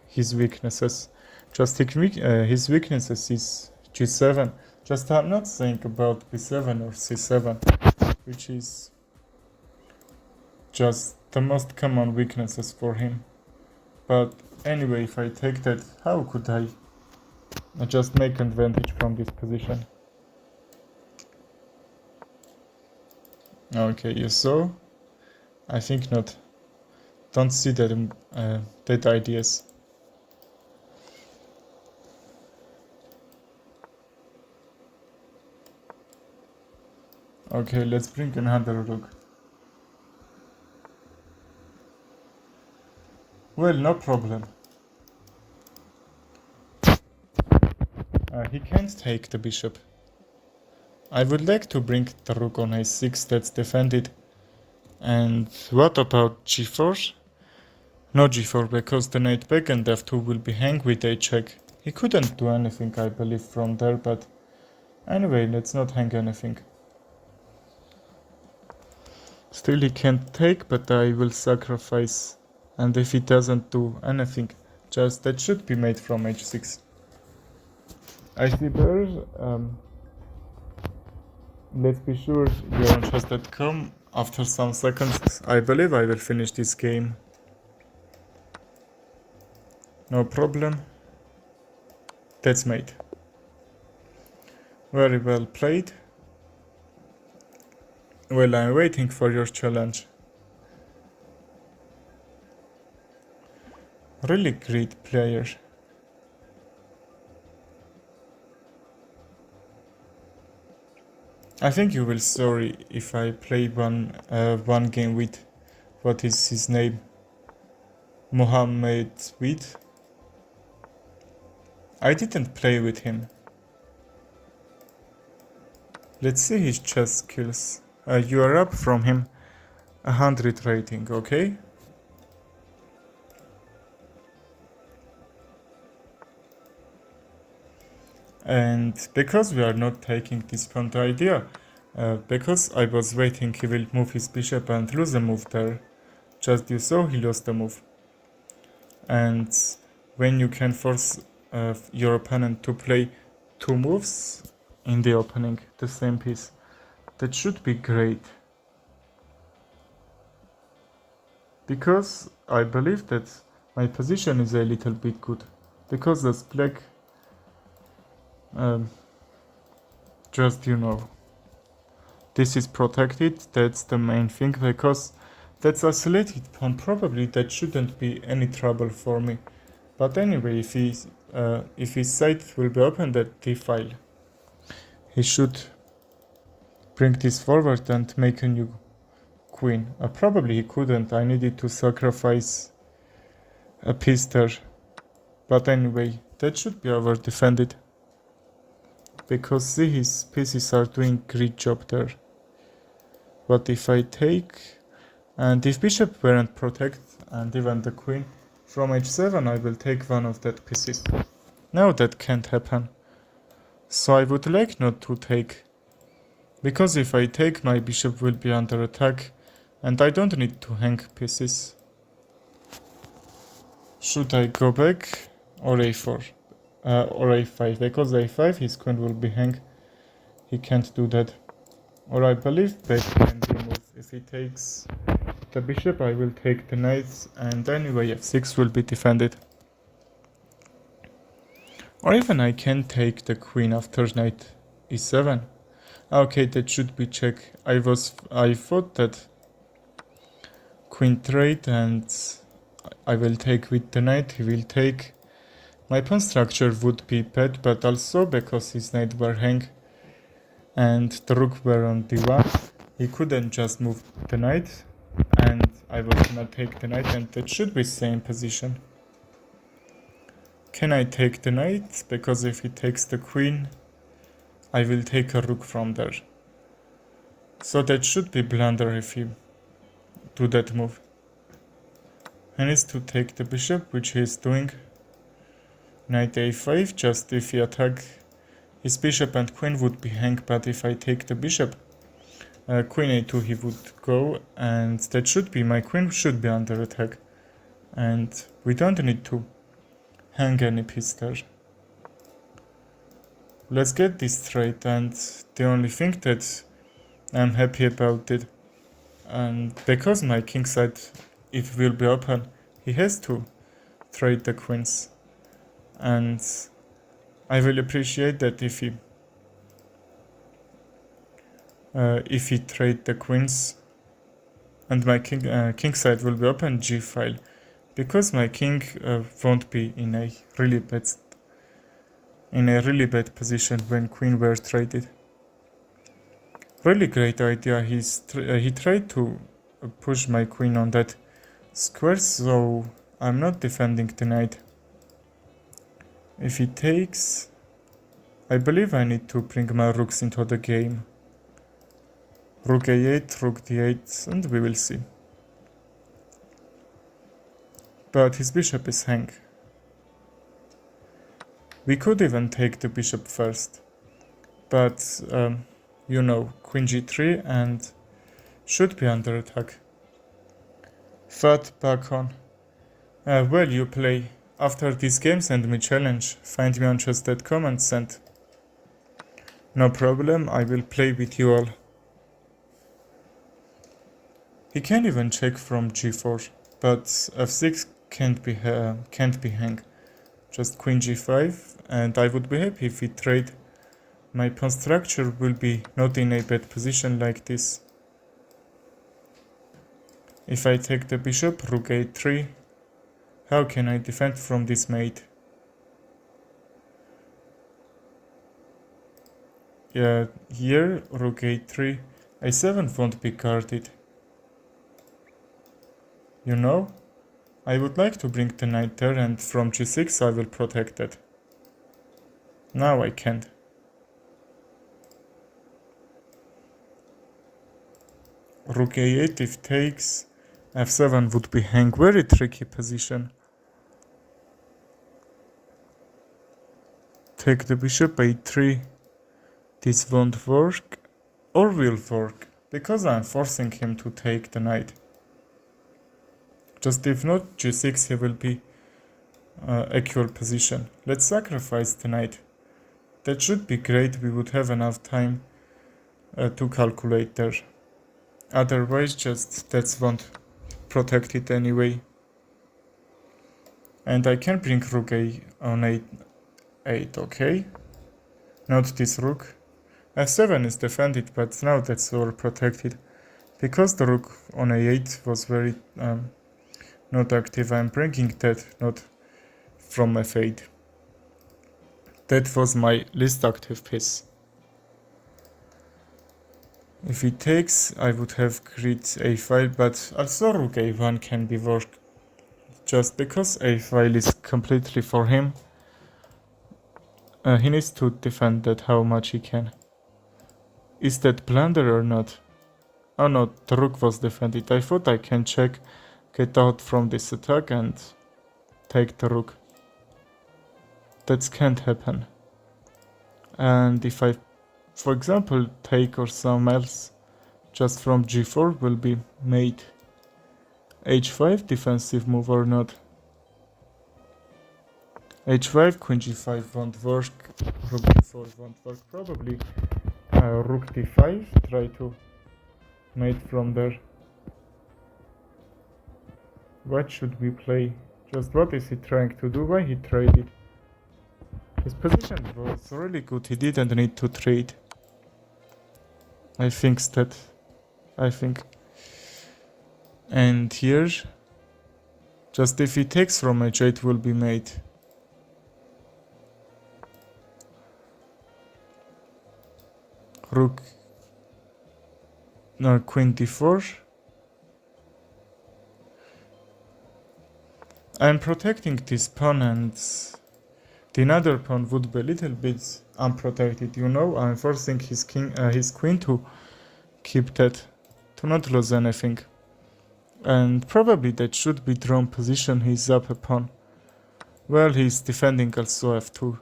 his weaknesses. Just his weaknesses is g7. Just I'm not saying about b7 or c7, which is just the most common weaknesses for him. But anyway, if I take that, how could I just make advantage from this position? Okay, you saw? I think not. Don't see that ideas. Okay, let's bring another rook. Well, no problem. He can't take the bishop. I would like to bring the rook on a6, that's defended. And what about g4? No g4, because the knight back and f2 will be hang with a check. He couldn't do anything, I believe, from there, but anyway, let's not hang anything. Still he can't take, but I will sacrifice. And if he doesn't do anything, just that should be made from h6. I see bear. Let's be sure you're on chess.com. After some seconds, I believe I will finish this game. No problem. That's made. Very well played. Well, I'm waiting for your challenge. Really great player. I think you will sorry if I play one game with, what is his name? Mohammed with. I didn't play with him. Let's see his chess skills. You are up from him 100 rating, okay? And because we are not taking this pawn to idea, because I was waiting he will move his bishop and lose a move there. Just you saw he lost the move. And when you can force your opponent to play two moves in the opening, the same piece, that should be great. Because I believe that my position is a little bit good. Because as black, just you know, this is protected, that's the main thing, because that's isolated pawn, probably that shouldn't be any trouble for me. But anyway, if his side will be open, that d file, he should bring this forward and make a new queen. Probably he couldn't, I needed to sacrifice a piece there. But anyway, that should be over defended. Because see, his pieces are doing great job there. But if I take, and if bishop weren't protect, and even the queen, from h7 I will take one of that pieces. Now that can't happen. So I would like not to take. Because if I take, my bishop will be under attack, and I don't need to hang pieces. Should I go back or a4? Or a5? Because a5 his queen will be hung. He can't do that. Or I believe back can be moved. If he takes the bishop, I will take the knight, and anyway f6 will be defended. Or even I can take the queen after knight e7. Okay, that should be check. I thought that queen trade and I will take with the knight, he will take. My pawn structure would be bad, but also because his knight were hang and the rook were on d1, he couldn't just move the knight, and I was gonna take the knight, and that should be same position. Can I take the knight? Because if he takes the queen, I will take a rook from there. So that should be blunder if he do that move. He needs to take the bishop, which he is doing. Knight a5, just if he attack his bishop and queen would be hang, but if I take the bishop, queen a2 he would go, and that should be, my queen should be under attack. And we don't need to hang any piece there. Let's get this straight, and the only thing that I'm happy about it, and because my king side, if will be open, he has to trade the queens. And I will appreciate that if he trade the queens, and my king side will be open g file, because my king won't be in a really bad position when queen were traded. Really great idea. He tried to push my queen on that square, so I'm not defending the knight. If he takes, I believe I need to bring my rooks into the game. Rook a8, rook d8, and we will see. But his bishop is hang. We could even take the bishop first, but you know, queen g3 and should be under attack. Third back on. Well, you play. After this game, send me challenge. Find me on chess.com and send. No problem, I will play with you all. He can even check from g4, but f6 can't be hang. Just queen g5, and I would be happy if he trade. My pawn structure will be not in a bad position like this. If I take the bishop, rook a3, how can I defend from this mate? Yeah, here, rook a3, a7 won't be guarded. You know? I would like to bring the knight there, and from g6 I will protect it. Now I can't. Rook a8 if takes, f7 would be hang, very tricky position. Take the bishop a3, this won't work, or will work, because I'm forcing him to take the knight. Just if not g6 he will be equal position. Let's sacrifice the knight. That should be great, we would have enough time to calculate there. Otherwise just that won't protect it anyway. And I can bring rook a on a8, okay? Not this rook. f7 is defended, but now that's all protected. Because the rook on a8 was very not active, I'm bringing that not from f8. That was my least active piece. If he takes, I would have grid a5, but also rook a1 can be worked. Just because a5 is completely for him, he needs to defend that how much he can. Is that blunder or not? Oh no, the rook was defended. I thought I can check, get out from this attack and take the rook. That can't happen. And if I, for example, take or some else, just from g4 will be made. h5 defensive move or not? h5, queen g5 won't work, rook d4 won't work probably. Rook d5, try to mate from there. What should we play? Just what is he trying to do? Why he traded? His position was really good, he didn't need to trade. I think. And here, just if he takes from h8 will be made. Rook, no, queen d4. I'm protecting this pawn and the other pawn would be a little bit unprotected, you know. I'm forcing his queen to keep that, to not lose anything. And probably that should be drawn position, he's up a pawn. Well, he's defending also f2.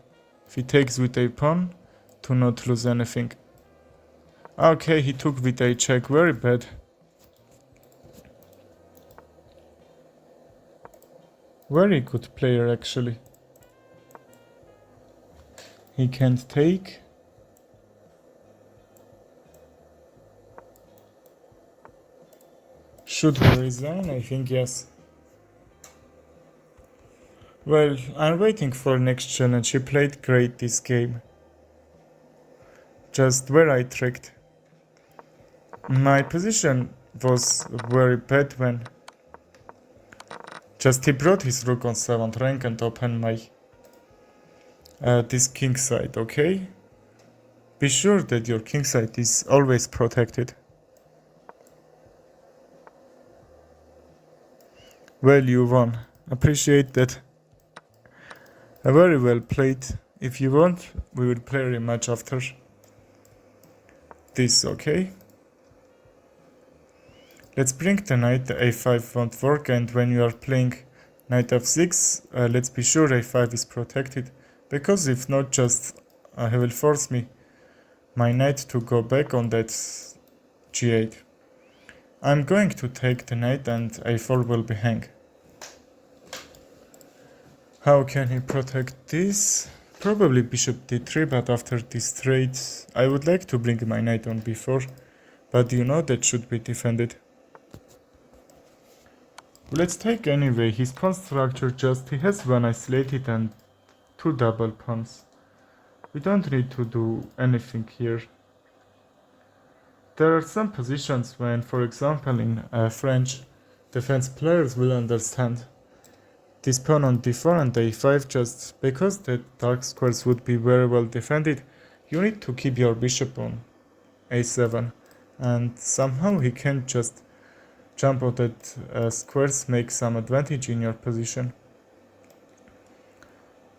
If he takes with a pawn, to not lose anything. Okay, he took with a check, very bad. Very good player actually. He can't take. Should we resign? I think yes. Well, I'm waiting for next challenge. He played great this game. Just where I tricked. My position was very bad when just he brought his rook on 7th rank and opened my this king side, okay? Be sure that your king side is always protected. Well, you won. Appreciate that. Very well played. If you want, we will play a rematch after this, okay? Let's bring the knight, the a5 won't work, and when you are playing knight f6, let's be sure a5 is protected, because if not, just he will force my knight to go back on that g8. I'm going to take the knight and a4 will be hang. How can he protect this? Probably bishop d3, but after this trade I would like to bring my knight on b4, but you know that should be defended. Let's take anyway. His pawn structure he has one isolated and two double pawns. We don't need to do anything here. There are some positions when, for example, in French defense players will understand this pawn on d4 and a5, just because the dark squares would be very well defended. You need to keep your bishop on a7, and somehow he can't just jump on that squares, make some advantage in your position.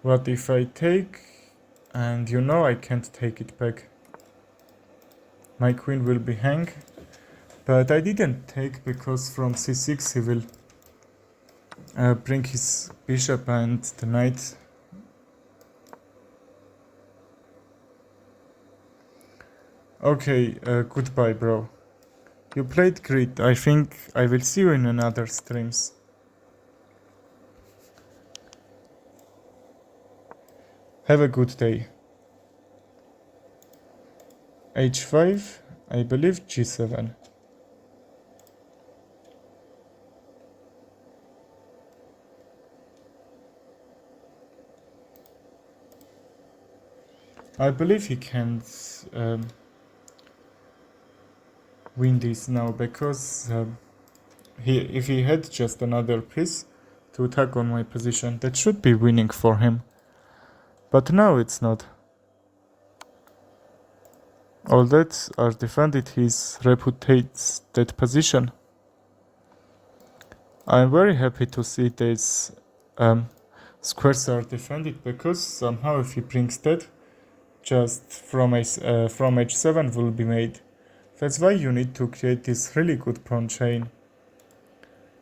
What if I take, and you know I can't take it back. My queen will be hang, but I didn't take because from c6 he will bring his bishop and the knight. Okay, goodbye bro. You played great. I think I will see you in another streams. Have a good day. h5, I believe g7. I believe he can't win this now, because if he had just another piece to attack on my position, that should be winning for him. But now it's not. All that are defended, his reputates that position. I'm very happy to see these squares are defended, because somehow if he brings that, just from h7 will be made. That's why you need to create this really good pawn chain.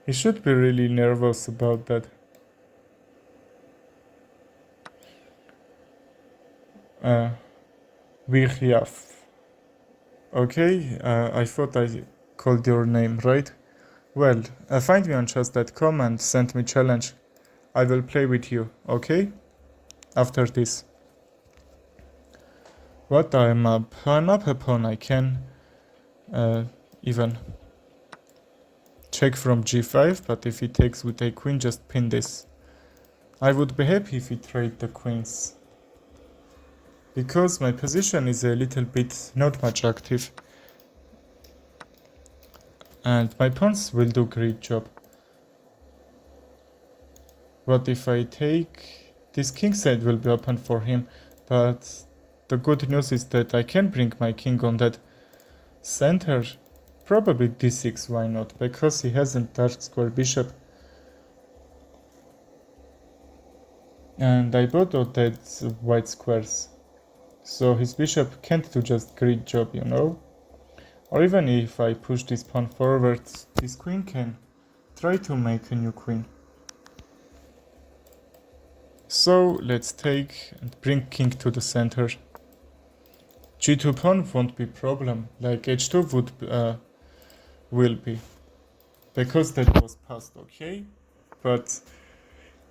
He should be really nervous about that. Viryav. Okay, I thought I called your name right. Well, find me on chess.com and send me challenge. I will play with you, okay? After this. What I'm up? I'm up a pawn. I can even check from g5, but if he takes with a queen, just pin this. I would be happy if he trade the queens, because my position is a little bit not much active, and my pawns will do great job. What if I take this king side will be open for him, but the good news is that I can bring my king on that center. Probably d6, why not? Because he hasn't dark square bishop. And I bought out that white squares. So his bishop can't do just great job, you know? Or even if I push this pawn forward, this queen can try to make a new queen. So let's take and bring king to the center. g2 pawn won't be problem, like h2 will be, because that was passed, okay? But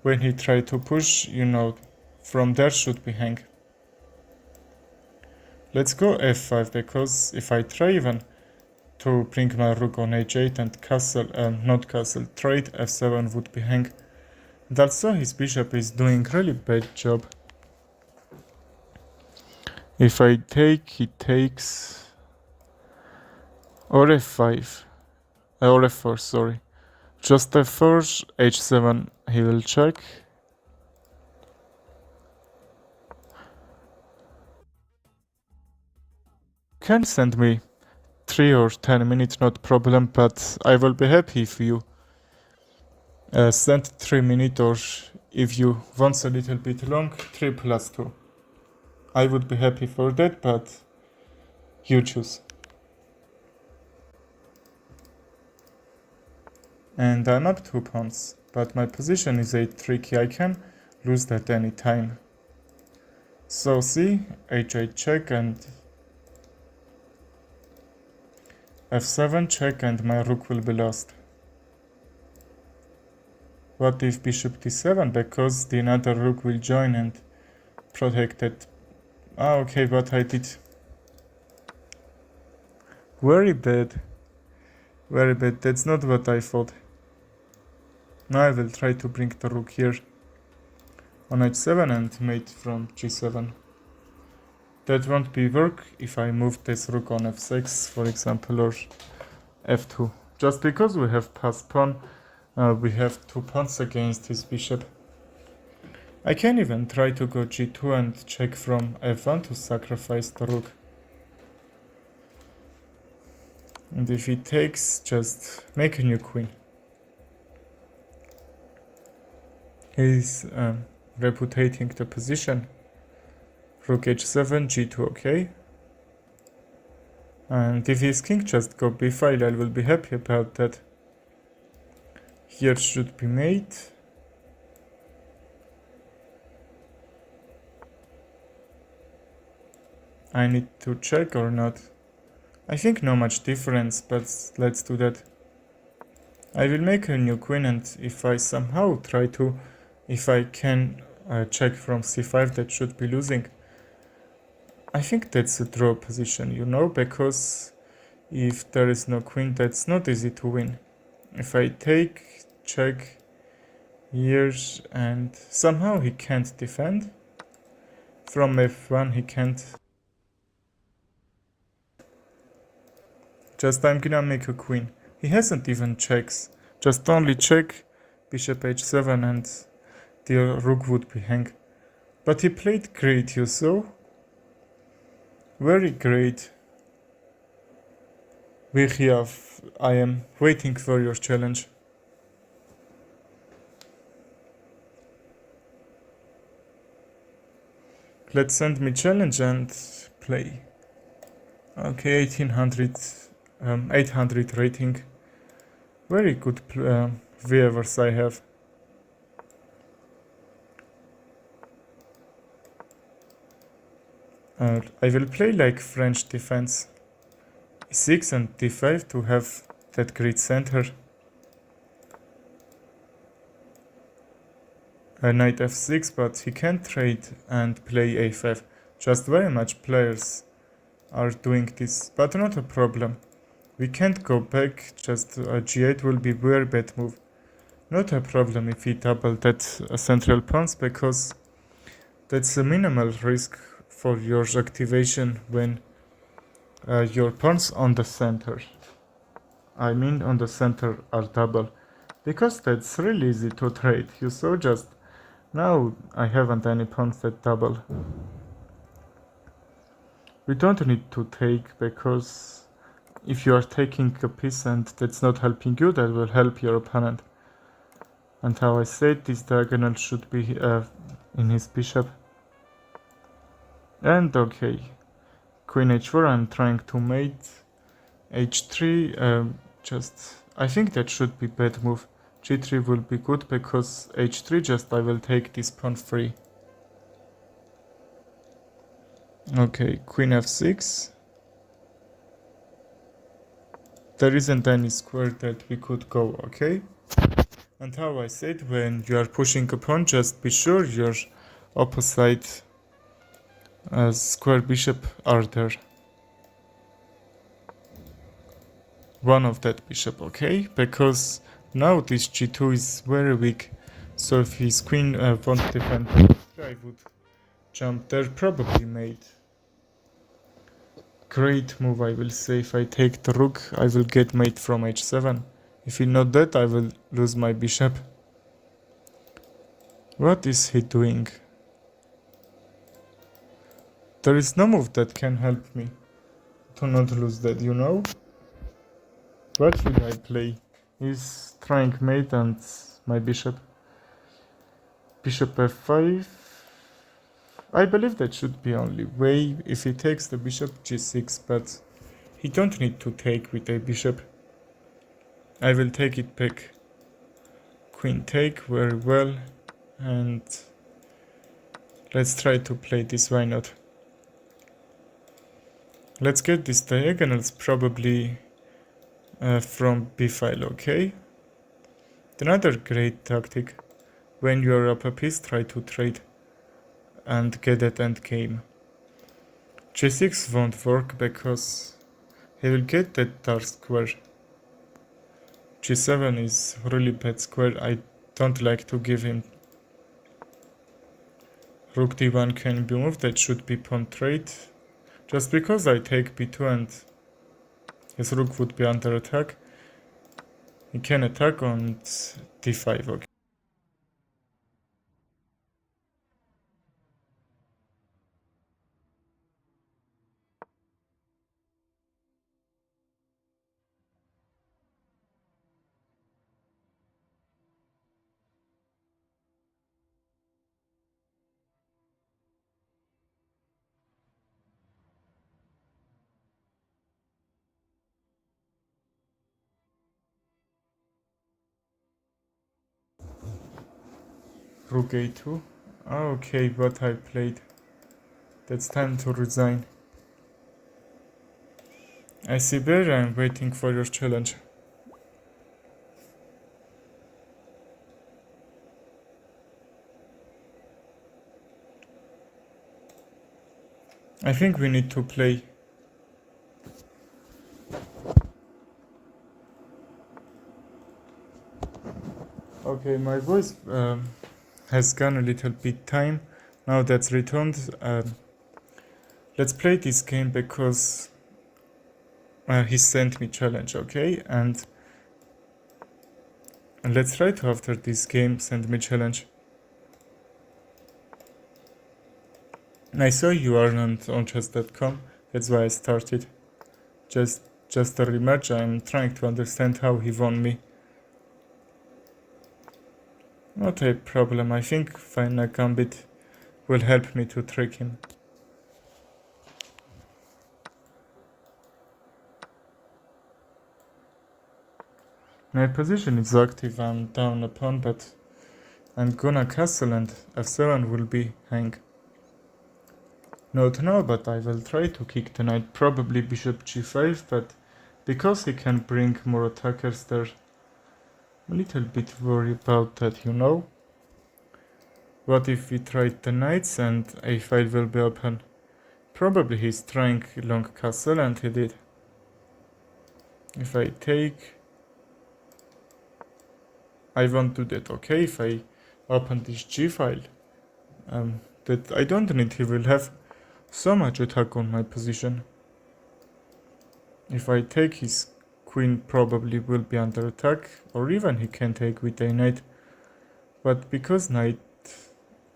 when he tried to push, you know, from there should be hang. Let's go f5, because if I try even to bring my rook on h8 and castle, not castle, trade, f7 would be hang. And also his bishop is doing really bad job. If I take, he takes, or f5, or f4, sorry. Just f4, h7, he will check. Can send me 3 or 10 minutes, not problem, but I will be happy if you send 3 minutes, or if you want a little bit long, 3+2. I would be happy for that, but you choose. And I'm up 2 pawns, but my position is 8 tricky, I can lose that any time. So see, h8 check and f7 check, and my rook will be lost. What if bishop d7, because the another rook will join and protect it. Okay, but I did very bad. Very bad, that's not what I thought. Now I will try to bring the rook here on h7 and mate from g7. That won't be work if I move this rook on f6, for example, or f2. Just because we have passed pawn, we have 2 pawns against his bishop. I can even try to go g2 and check from f1 to sacrifice the rook. And if he takes, just make a new queen. He's reputating the position. Rook h7, g2, okay? And if his king just go b5, I will be happy about that. Here should be mate. I need to check or not. I think no much difference, but let's do that. I will make a new queen, and if I somehow try to, if I can check from c5, that should be losing. I think that's a draw position, you know, because if there is no queen, that's not easy to win. If I take, check here, and somehow he can't defend. From f1 he can't. Just I'm gonna make a queen. He hasn't even checks. Just only check, bishop h7, and the rook would be hang. But he played great, you saw? Very great. I am waiting for your challenge. Let's send me challenge and play. Okay, 800 rating. Very good viewers I have. I will play like French defense. E6 and d5 to have that great center. Knight f6, but he can't trade and play a5. Just very much players are doing this, but not a problem. We can't go back, just g8 will be very bad move. Not a problem if we double that central pawns, because that's a minimal risk for your activation when your pawns on the center. I mean on the center are double. Because that's really easy to trade. You saw just now I haven't any pawns that double. We don't need to take, because if you are taking a piece and that's not helping you, that will help your opponent. And how I said, this diagonal should be in his bishop. And okay, queen h4, I'm trying to mate. h3, I think that should be bad move. g3 will be good, because h3 just I will take this pawn free. Okay, queen f6. There isn't any square that we could go, okay? And how I said, when you are pushing a pawn, just be sure your opposite square bishop are there. One of that bishop, okay? Because now this g2 is very weak, so if his queen won't defend, I would jump there, probably made. Great move, I will say. If I take the rook, I will get mate from h7. If he not that, I will lose my bishop. What is he doing? There is no move that can help me to not lose that, you know? What should I play? He's trying mate and my bishop. Bishop f5. I believe that should be only way if he takes the bishop g6, but he don't need to take with a bishop. I will take it back. Queen take, very well, and let's try to play this, why not? Let's get these diagonals probably from b file, okay? Another great tactic. When you are up a piece, try to trade and get that endgame. g6 won't work because he will get that dark square. g7 is really bad square, I don't like to give him. Rook d1 can be moved, that should be pawn trade. Just because I take b2 and his rook would be under attack, he can attack on d5, okay. Rook a2. Okay, what I played. That's time to resign. I see bear, I'm waiting for your challenge. I think we need to play. Okay, my voice has gone a little bit time. Now that's returned. Let's play this game because he sent me challenge, okay? And let's try to, after this game, send me challenge. I saw you are on chess.com, that's why I started. Just just a rematch. I'm trying to understand how he won me. Not a problem. I think Final Gambit will help me to trick him. My position is active. I'm down a pawn, but I'm gonna castle and f7 will be hang. Not now, but I will try to kick the knight, probably bishop g5, but because he can bring more attackers there, I'm a little bit worried about that, you know? What if we tried the knights and a5 will be open? Probably he's trying long castle and he did. If I take... I won't do that, okay? If I open this g file, that I don't need, he will have so much attack on my position. If I take, his queen probably will be under attack, or even he can take with a knight. But because knight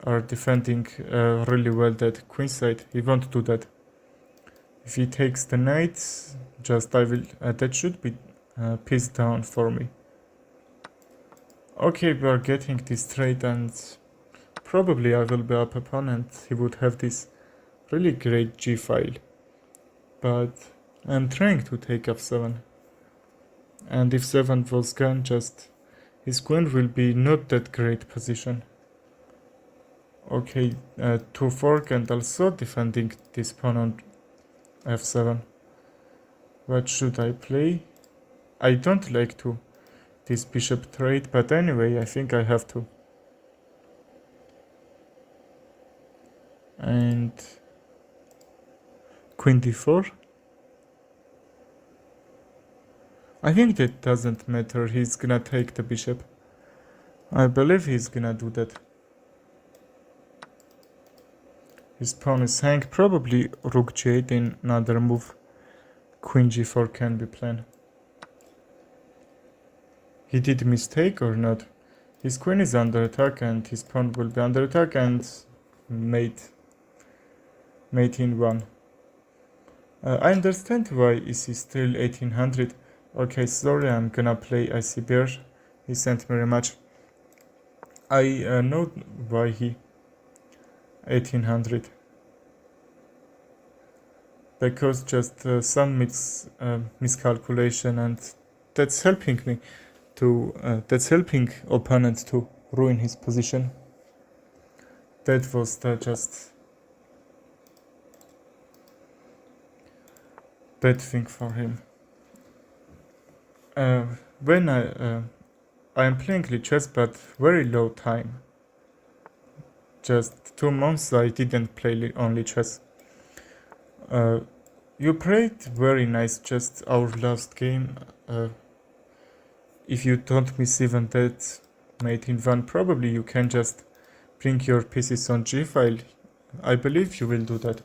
are defending really well that queen side, he won't do that. If he takes the knight, just I will that should be piece down for me. Okay, we are getting this trade, and probably I will be up opponent. He would have this really great g file, but I'm trying to take f7, and if 7 was gone, just his queen will be not that great position. Okay, 2 fork and also defending this pawn on f7. What should I play? I don't like to this bishop trade, but anyway, I think I have to. And queen d4. I think that doesn't matter, he's gonna take the bishop. I believe he's gonna do that. His pawn is hang, probably rook g8 in another move. Queen g4 can be planned. He did a mistake or not? His queen is under attack and his pawn will be under attack, and mate in 1. I understand why is he still 1800. Okay, sorry, I'm gonna play IC Bear. He sent me a rematch. I know why he 1800. Because just some miscalculation, and that's helping me to that's helping opponent to ruin his position. That was just bad thing for him. When I am playing chess, but very low time. Just 2 months I didn't play only chess. You played very nice, just our last game. If you don't miss even that mate in 1, probably you can just bring your pieces on g file. I believe you will do that.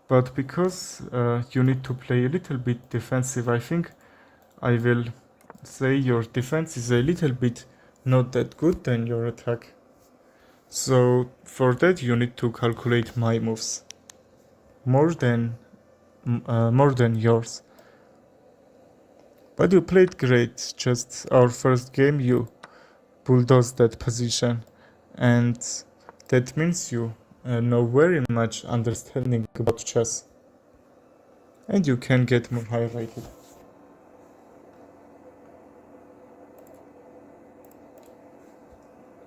But because you need to play a little bit defensive, I think I will say your defense is a little bit not that good than your attack. So for that you need to calculate my moves more than yours. But you played great. Just our first game you bulldozed that position, and that means you know very much understanding about chess, and you can get more high rated.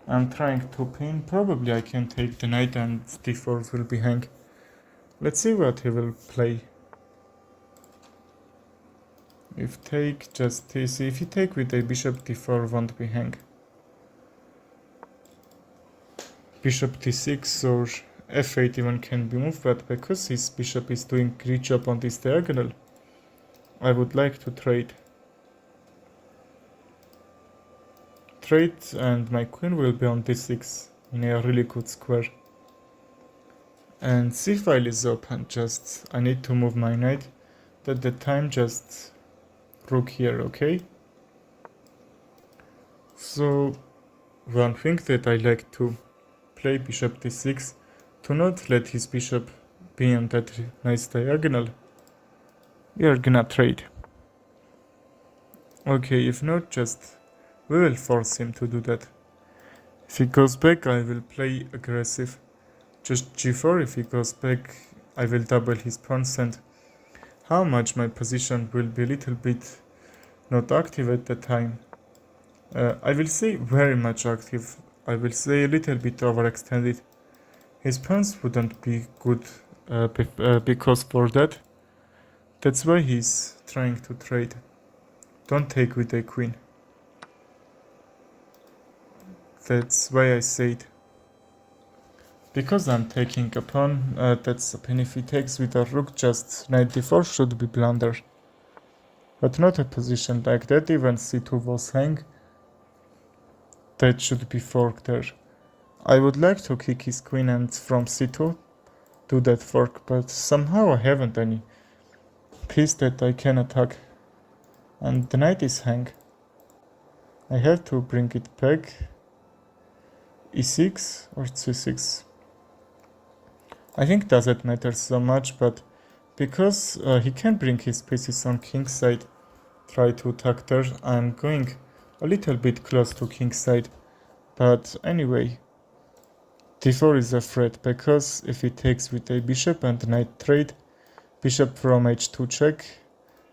I'm trying to pin. Probably I can take the knight and d4 will be hang. Let's see what he will play. If take, just see. If you take with a bishop d4 won't be hang. Bishop d6 or f8 even can be moved, but because his bishop is doing great job on this diagonal, I would like to trade. And my queen will be on d6 in a really good square. And c file is open, just I need to move my knight. At the time just rook here, okay? So one thing that I like to play bishop d6 to not let his bishop being on that nice diagonal, we are gonna trade. Okay, if not, just we will force him to do that. If he goes back, I will play aggressive. Just g4. If he goes back, I will double his pawns, and how much my position will be a little bit not active at the time. I will say very much active. I will say a little bit overextended. His pawns wouldn't be good because for that. That's why he's trying to trade. Don't take with a queen. That's why I said. Because I'm taking a pawn, that's a pawn. If he takes with a rook, just knight d4 should be blunder. But not a position like that, even c2 was hang. That should be fork there. I would like to kick his queen and from c2 do that fork, but somehow I haven't any piece that I can attack. And the knight is hang. I have to bring it back. e6 or c6. I think doesn't matter so much, but because he can bring his pieces on king's side, try to attack there, I'm going a little bit close to king's side. But anyway, d4 is a threat, because if he takes with a bishop and knight trade, bishop from h2 check,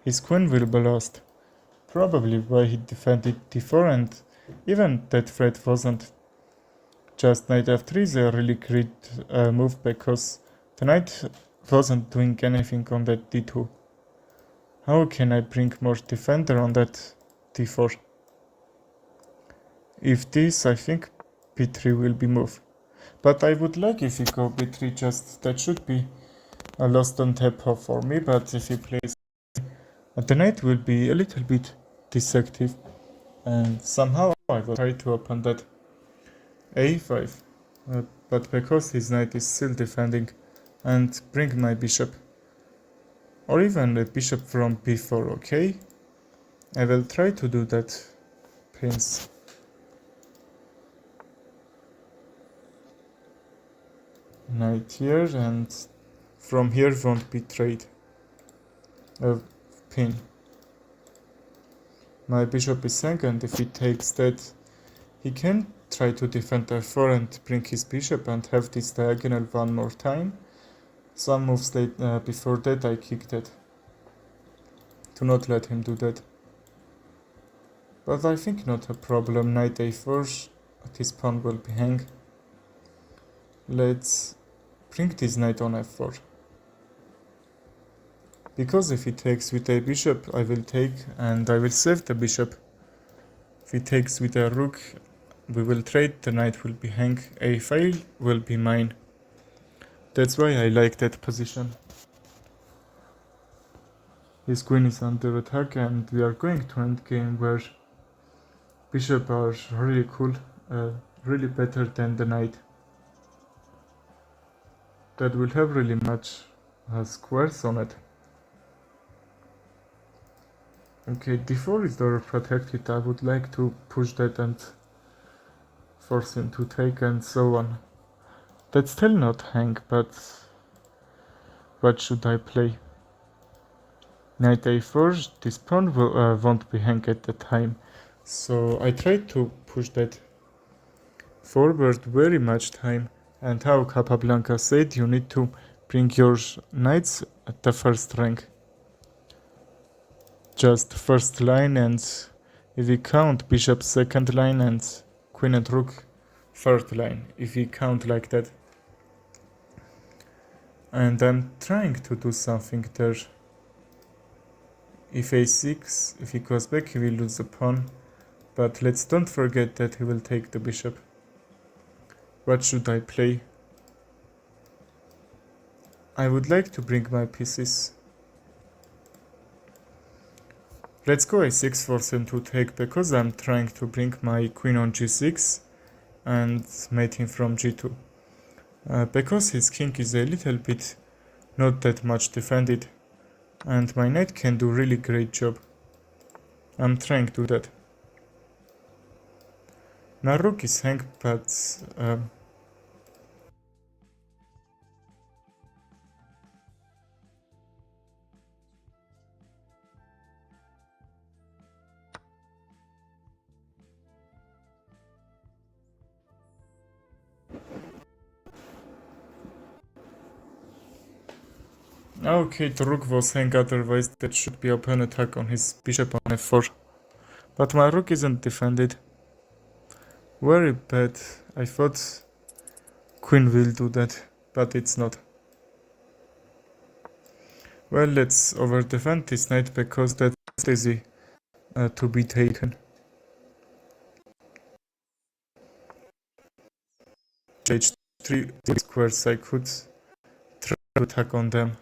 his queen will be lost. Probably why he defended d4, and even that threat wasn't. Just knight f3 is a really great move, because the knight wasn't doing anything on that d2. How can I bring more defender on that d4? If this, I think b3 will be moved. But I would like if he go b3, just that should be a lost on tempo for me, but if he plays the knight will be a little bit deceptive, and somehow I will try to open that a5, but because his knight is still defending, and bring my bishop, or even a bishop from b4, okay? I will try to do that, prince. Knight here, and from here won't be trade. Pin. My bishop is hang, and if he takes that, he can try to defend f4 and bring his bishop and have this diagonal one more time. Some moves before that I kicked it. To not let him do that. But I think not a problem. Knight a4, this pawn will be hang. Let's bring this knight on f4. Because if he takes with a bishop, I will take and I will save the bishop. If he takes with a rook, we will trade, the knight will be hang, a5 will be mine. That's why I like that position. His queen is under attack, and we are going to endgame where bishop are really cool, really better than the knight. That will have really much squares on it. Okay, d4 is door protected. I would like to push that and force him to take and so on. That's still not hang, but what should I play? Knight a4, this pawn won't be hang at the time. So I tried to push that forward very much time, and how Capablanca said, you need to bring your knights at the first rank. Just first line, and if we count bishop second line and queen and rook third line, if we count like that. And I'm trying to do something there. If a6, if he goes back, he will lose the pawn. But let's don't forget that he will take the bishop. What should I play? I would like to bring my pieces. Let's go a6, force him to take, because I'm trying to bring my queen on g6 and mate him from g2. Because his king is a little bit not that much defended, and my knight can do really great job. I'm trying to do that. Now rook is hang, but Okay, the rook was hanged, otherwise that should be open attack on his bishop on f4. But my rook isn't defended. Very bad. I thought queen will do that, but it's not. Well, let's over-defend this knight because that's easy to be taken. H3 squares, I could try to attack on them.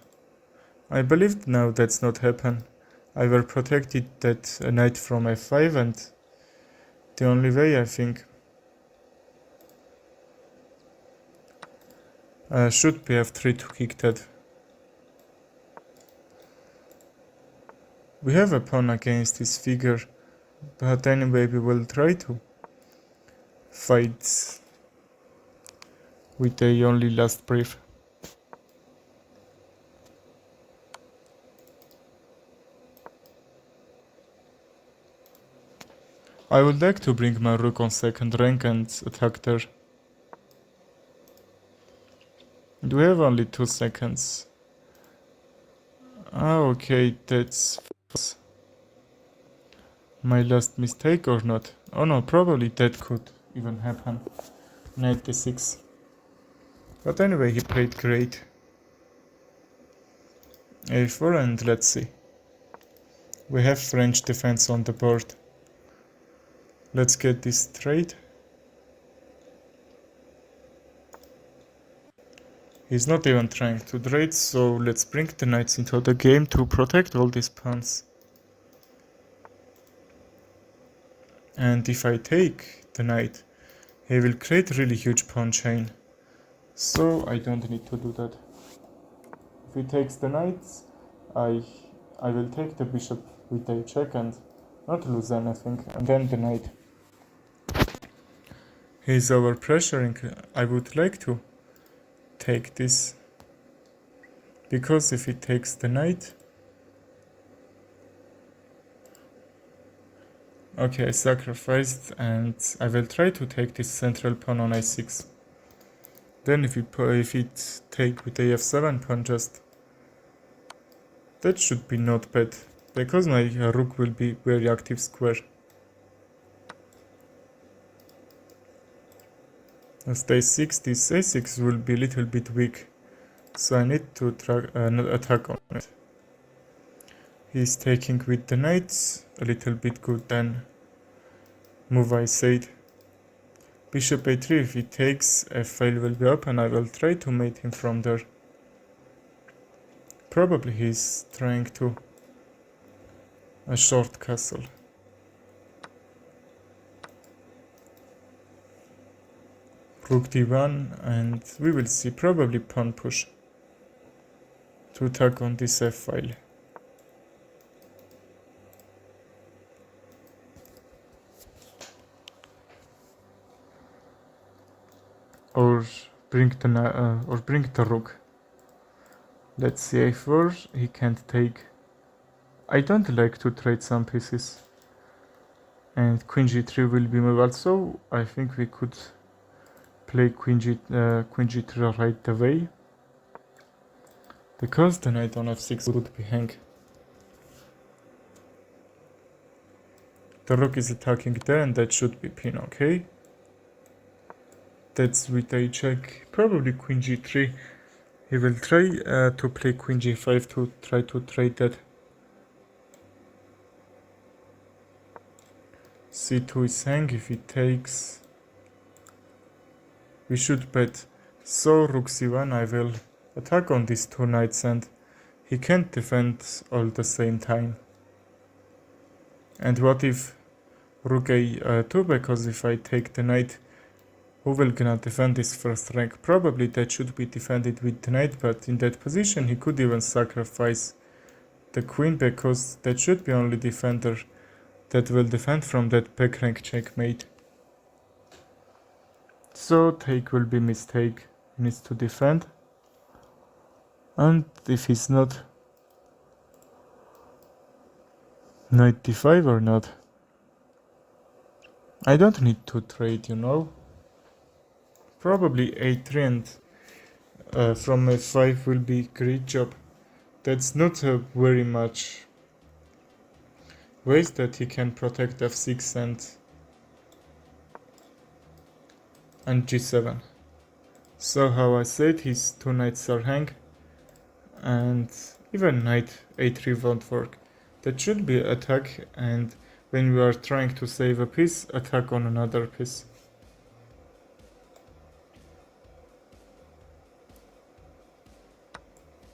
I believe now that's not happen. I will protected that knight from f5, and the only way I think should be f3 to kick that. We have a pawn against this figure, but anyway we will try to fight with the only last brief. I would like to bring my rook on second rank and attack there. Do we have only 2 seconds? Ah, okay, that's my last mistake or not? Oh no, probably that could even happen. 96. But anyway, he played great. A4 and let's see. We have French defense on the board. Let's get this straight. He's not even trying to trade, so let's bring the knights into the game to protect all these pawns. And if I take the knight, he will create a really huge pawn chain. So I don't need to do that. If he takes the knights, I will take the bishop with a check and not lose anything, and then the knight. He's over pressuring. I would like to take this, because if he takes the knight, okay, I sacrificed, and I will try to take this central pawn on a6. Then if it take with a f7 pawn, just that should be not bad, because my rook will be very active square. As a6, this a6 will be a little bit weak, so I need to attack on it. He's taking with the knights, a little bit good, then move I said. Bishop a3, if he takes, f5 will be open, I will try to mate him from there. Probably he's trying to a short castle. Rook d1, and we will see probably pawn push to attack on this f-file. Or bring the rook. Let's see a4, he can't take. I don't like to trade some pieces. And queen g3 will be moved also. I think we could play queen g3 right away, because the knight on f6 would be hang. The rook is attacking there, and that should be pin, okay? That's with a check, probably queen g3. He will try to play queen g5 to try to trade that. c2 is hang. If he takes, we should bet. So rook c1, I will attack on these two knights, and he can't defend all the same time. And what if rook a2, because if I take the knight, who will gonna defend this first rank? Probably that should be defended with the knight, but in that position he could even sacrifice the queen, because that should be only defender that will defend from that back rank checkmate. So take will be mistake, he needs to defend. And if he's not, knight d5 or not? I don't need to trade, you know. Probably a3 and from f5 will be great job that's not a very much ways that he can protect f6 and g7. So how I said, his two knights are hang, and even knight a3 won't work. That should be attack, and when we are trying to save a piece, attack on another piece.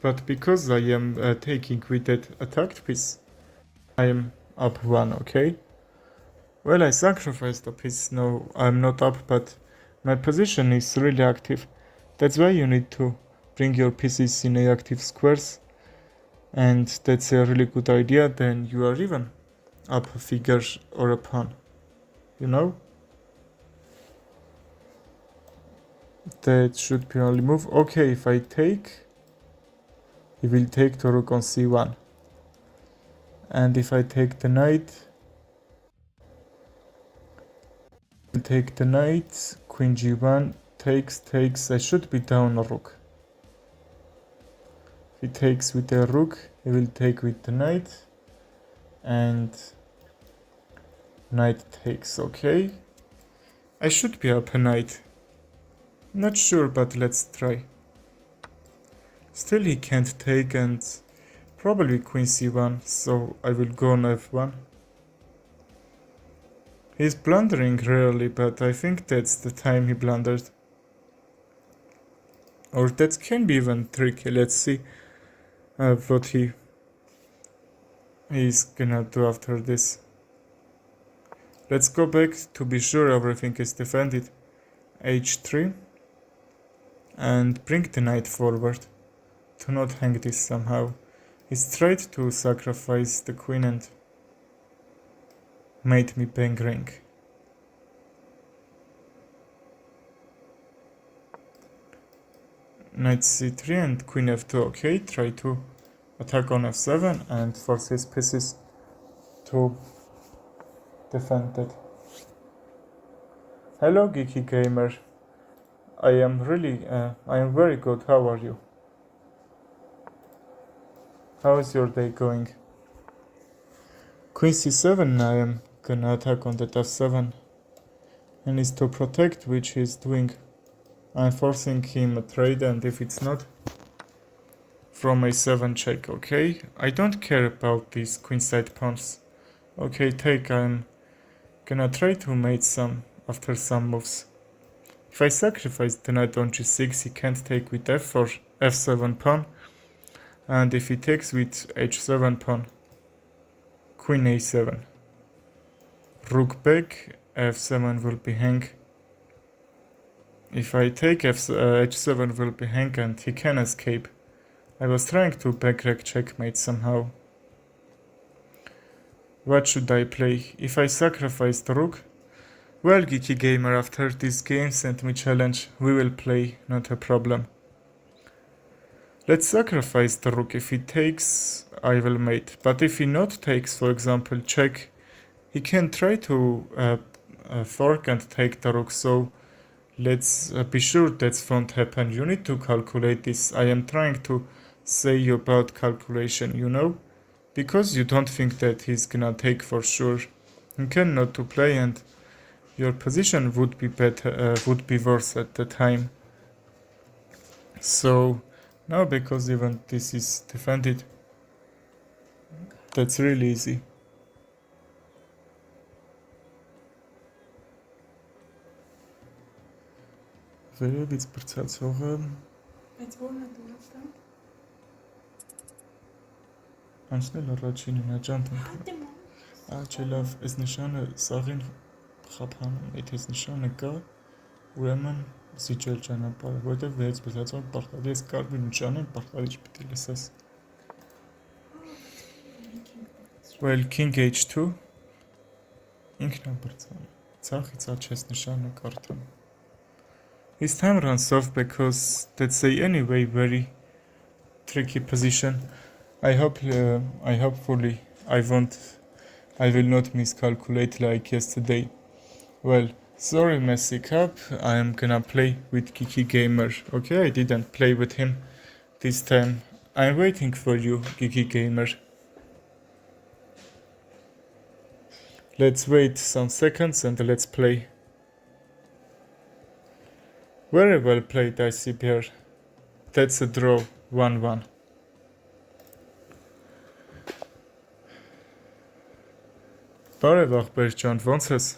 But because I am taking with that attacked piece, I am up 1, okay? Well, I sacrificed a piece, no, I'm not up, but my position is really active. That's why you need to bring your pieces in active squares, and that's a really good idea. Then you are even up a figure or a pawn, you know? That should be only move. Okay, if I take, he will take the rook on c1. And if I take the knight, take the knight, queen g1, takes, I should be down a rook. If he takes with the rook, he will take with the knight, and knight takes, okay. I should be up a knight. Not sure, but let's try. Still he can't take, and probably queen c1, so I will go on f1. He's blundering rarely, but I think that's the time he blundered. Or that can be even tricky. Let's see what he's gonna do after this. Let's go back to be sure everything is defended. h3 and bring the knight forward to not hang this somehow. He's tried to sacrifice the queen and made me bang ring. Knight c3 and queen f2, okay, try to attack on f7 and force his pieces to defend it. Hello Geeky Gamer, I am very good, how are you? How is your day going? Queen c7, I am gonna attack on that f7 and is to protect, which he's doing. I'm forcing him a trade, and if it's not, from a7 check, okay? I don't care about these queenside pawns. Okay, take, I'm gonna try to mate some after some moves. If I sacrifice the knight on g6, he can't take with f4, f7 pawn, and if he takes with h7 pawn, queen a7. Rook back, f7 will be hang. If I take h7 will be hang and he can escape. I was trying to backrack checkmate somehow. What should I play? If I sacrifice the rook? Well, Geeky Gamer, after this game sent me challenge, we will play, not a problem. Let's sacrifice the rook. If he takes, I will mate. But if he not takes, for example, check, he can try to fork and take the rook, so let's be sure that won't happen. You need to calculate this. I am trying to say you about calculation, you know? Because you don't think that he's gonna take for sure. You can not to play, and your position would be better, would be worse at the time. So now, because even this is defended, that's really easy. Víc процесsorem. Անցնել առաջին նջանտը։ Աչելով այս նշանը սաղին խափանում, եթե այս նշանը կա, ուրեմն զիջել ճանապարհը, որտեղ վեց բացածով պարտադիր ես կարմիր նշանը պարտադիր պիտի լսես։ Well, king h2 ինքնաբրցան։ Ցախից աչես նշանը կարդամ։ His time runs off because that's a anyway very tricky position. I hopefully I will not miscalculate like yesterday. Well, sorry Messy Cup, I am gonna play with Geeky Gamer. Okay, I didn't play with him this time. I'm waiting for you, Geeky Gamer. Let's wait some seconds and let's play. Very well played, Icy Bear. That's a draw, 1-1. Bare wacht Bertrand Vonses.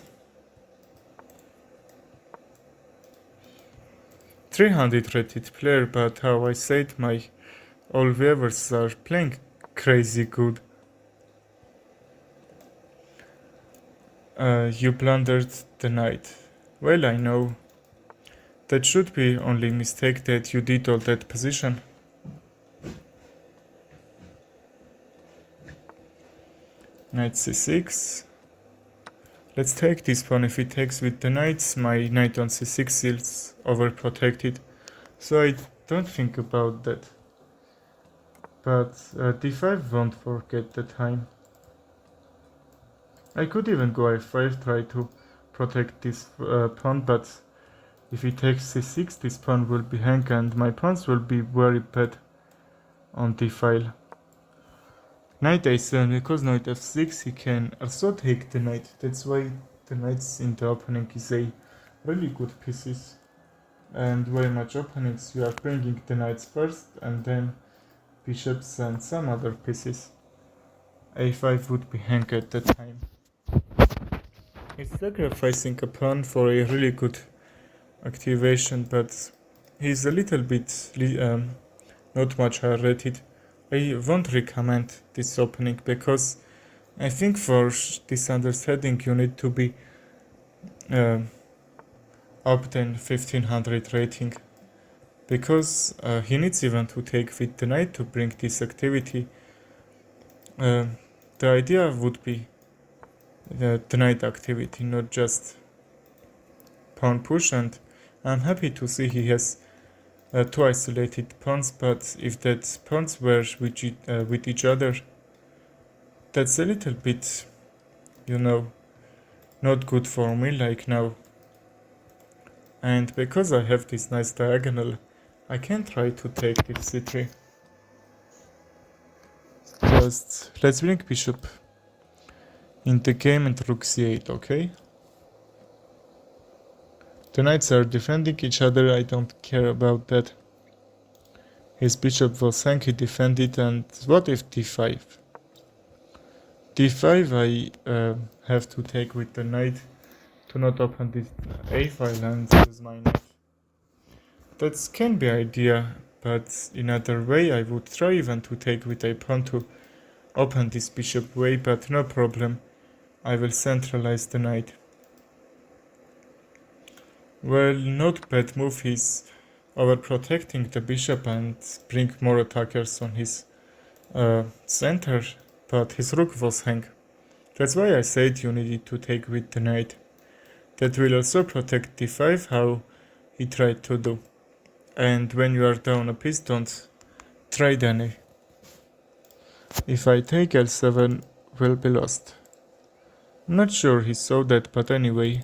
300 rated player, but how I said, my all viewers are playing crazy good. You blundered the knight. Well, I know. That should be only mistake that you did all that position. Knight c6. Let's take this pawn. If it takes with the knights, my knight on c6 is overprotected. So I don't think about that. But d5 won't forget the time. I could even go f5, try to protect this pawn, but if he takes c6, this pawn will be hung and my pawns will be very bad on d-file. Knight a7, because knight f6 he can also take the knight. That's why the knights in the opening is a really good pieces. And very much openings you are bringing the knights first and then bishops and some other pieces. a5 would be hung at that time. He's sacrificing a pawn for a really good activation, but he's a little bit not much higher rated. I won't recommend this opening because I think for this understanding you need to be up than 1500 rating, because he needs even to take with the knight to bring this activity. The idea would be the knight activity, not just pawn push, and I'm happy to see he has two isolated pawns, but if that pawns were with each other, that's a little bit, not good for me like now. And because I have this nice diagonal, I can try to take this c3. Just let's bring bishop in the game and rook c8, okay? The knights are defending each other, I don't care about that. His bishop was hung, he defended, and what if d5? d5 I have to take with the knight to not open this a file and use my knight. That can be idea, but in other way I would try even to take with a pawn to open this bishop way, but no problem, I will centralize the knight. Well, not bad move, he's overprotecting the bishop and bring more attackers on his center, but his rook was hung. That's why I said you needed to take with the knight. That will also protect d5, how he tried to do. And when you are down a piece, don't trade any. If I take l7, will be lost. I'm not sure he saw that, but anyway,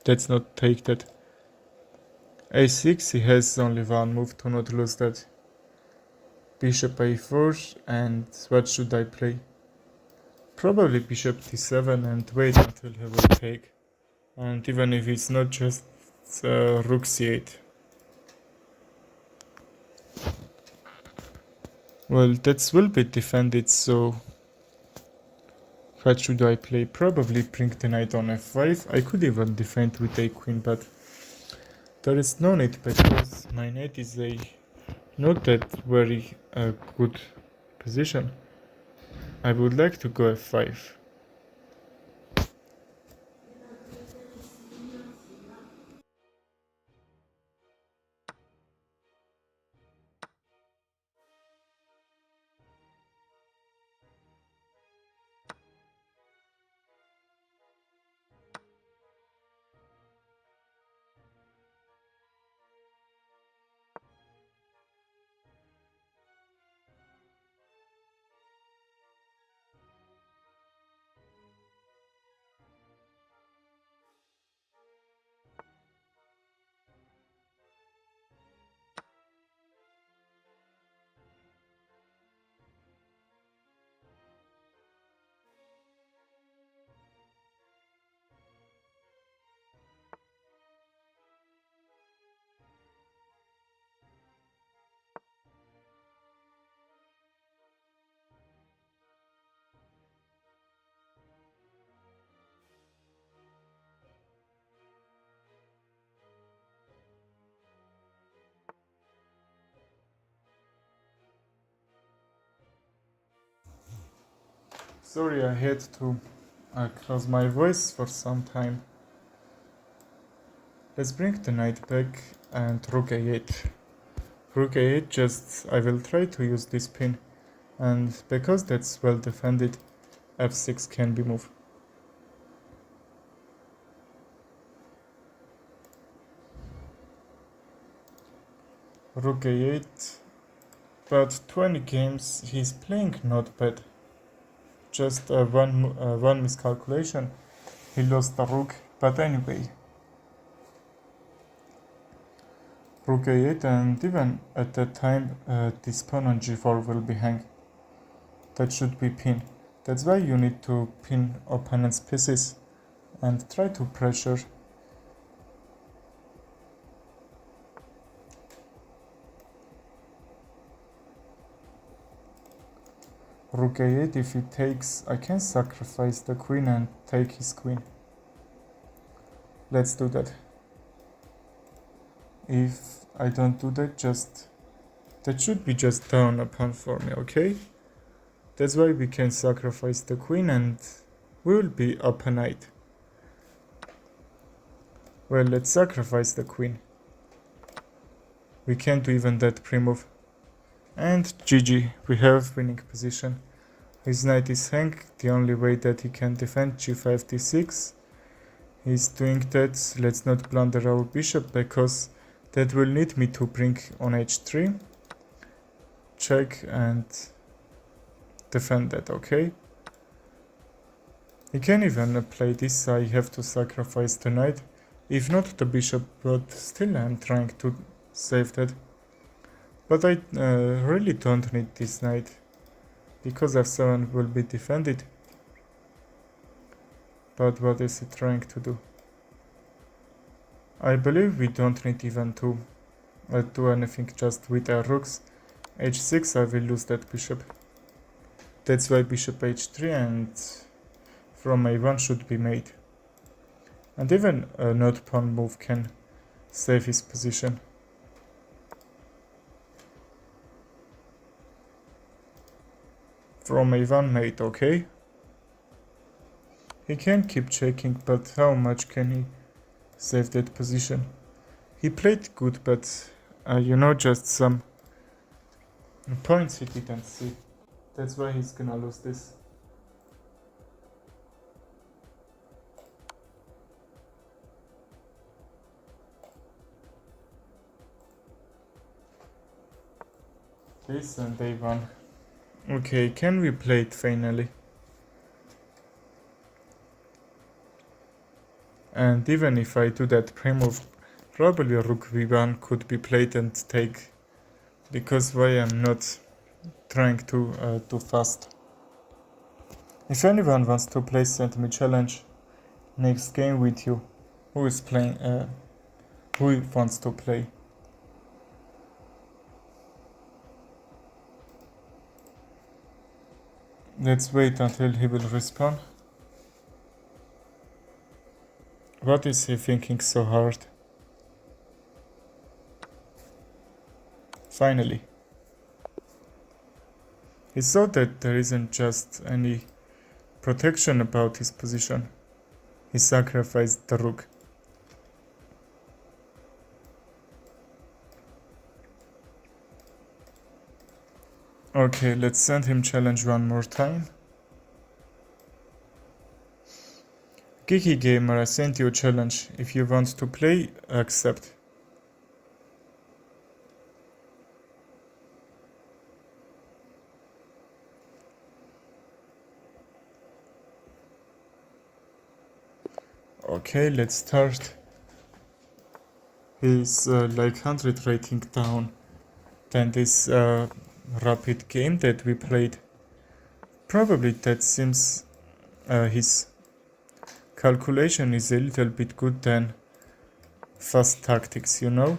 let's not take that. a6, he has only one move to not lose that. Bishop a4, and what should I play? Probably bishop d7 and wait until he will take. And even if it's not just rook c8. Well, that will be defended, so what should I play? Probably bring the knight on f5. I could even defend with a queen, but there is no need because my knight is a not that very good position. I would like to go f5. Sorry, I had to close my voice for some time. Let's bring the knight back and rook a8. Rook a8, just I will try to use this pin, and because that's well defended, f6 can be moved. Rook a8, but 20 games he's playing not bad. Just one miscalculation, he lost the rook, but anyway. Rook a8, and even at that time this pawn on g4 will be hang. That should be pin. That's why you need to pin opponent's pieces and try to pressure. Rook a8, if he takes, I can sacrifice the queen and take his queen. Let's do that. If I don't do that, that should be just down a pawn for me, okay? That's why we can sacrifice the queen and we will be up a knight. Well, let's sacrifice the queen. We can't do even that pre-move. And GG, we have winning position. His knight is hang, the only way that he can defend g5, d6. He's doing that. Let's not blunder our bishop because that will need me to bring on h3. Check and defend that, okay? He can even play this, I have to sacrifice the knight. If not the bishop, but still I'm trying to save that. But I really don't need this knight, because f7 will be defended. But what is he trying to do? I believe we don't need even to do anything just with our rooks. h6, I will lose that bishop. That's why bishop h3 and from a1 should be made. And even a not pawn move can save his position. From a1 mate, okay? He can keep checking, but how much can he save that position? He played good, but you know, just some points he didn't see. That's why he's gonna lose this. This and a1. Okay, can we play it finally? And even if I do that pre-move, probably rook v1 could be played and take, because why I'm not trying to too fast. If anyone wants to play, send me challenge next game with you. Who is playing? Who wants to play? Let's wait until he will respond. What is he thinking so hard? Finally. He saw that there isn't just any protection about his position. He sacrificed the rook. Okay, let's send him challenge one more time. Geeky Gamer, I sent you a challenge. If you want to play, accept. Okay, let's start. He's like 100 rating down than this rapid game that we played. Probably that seems his calculation is a little bit good than fast tactics, you know?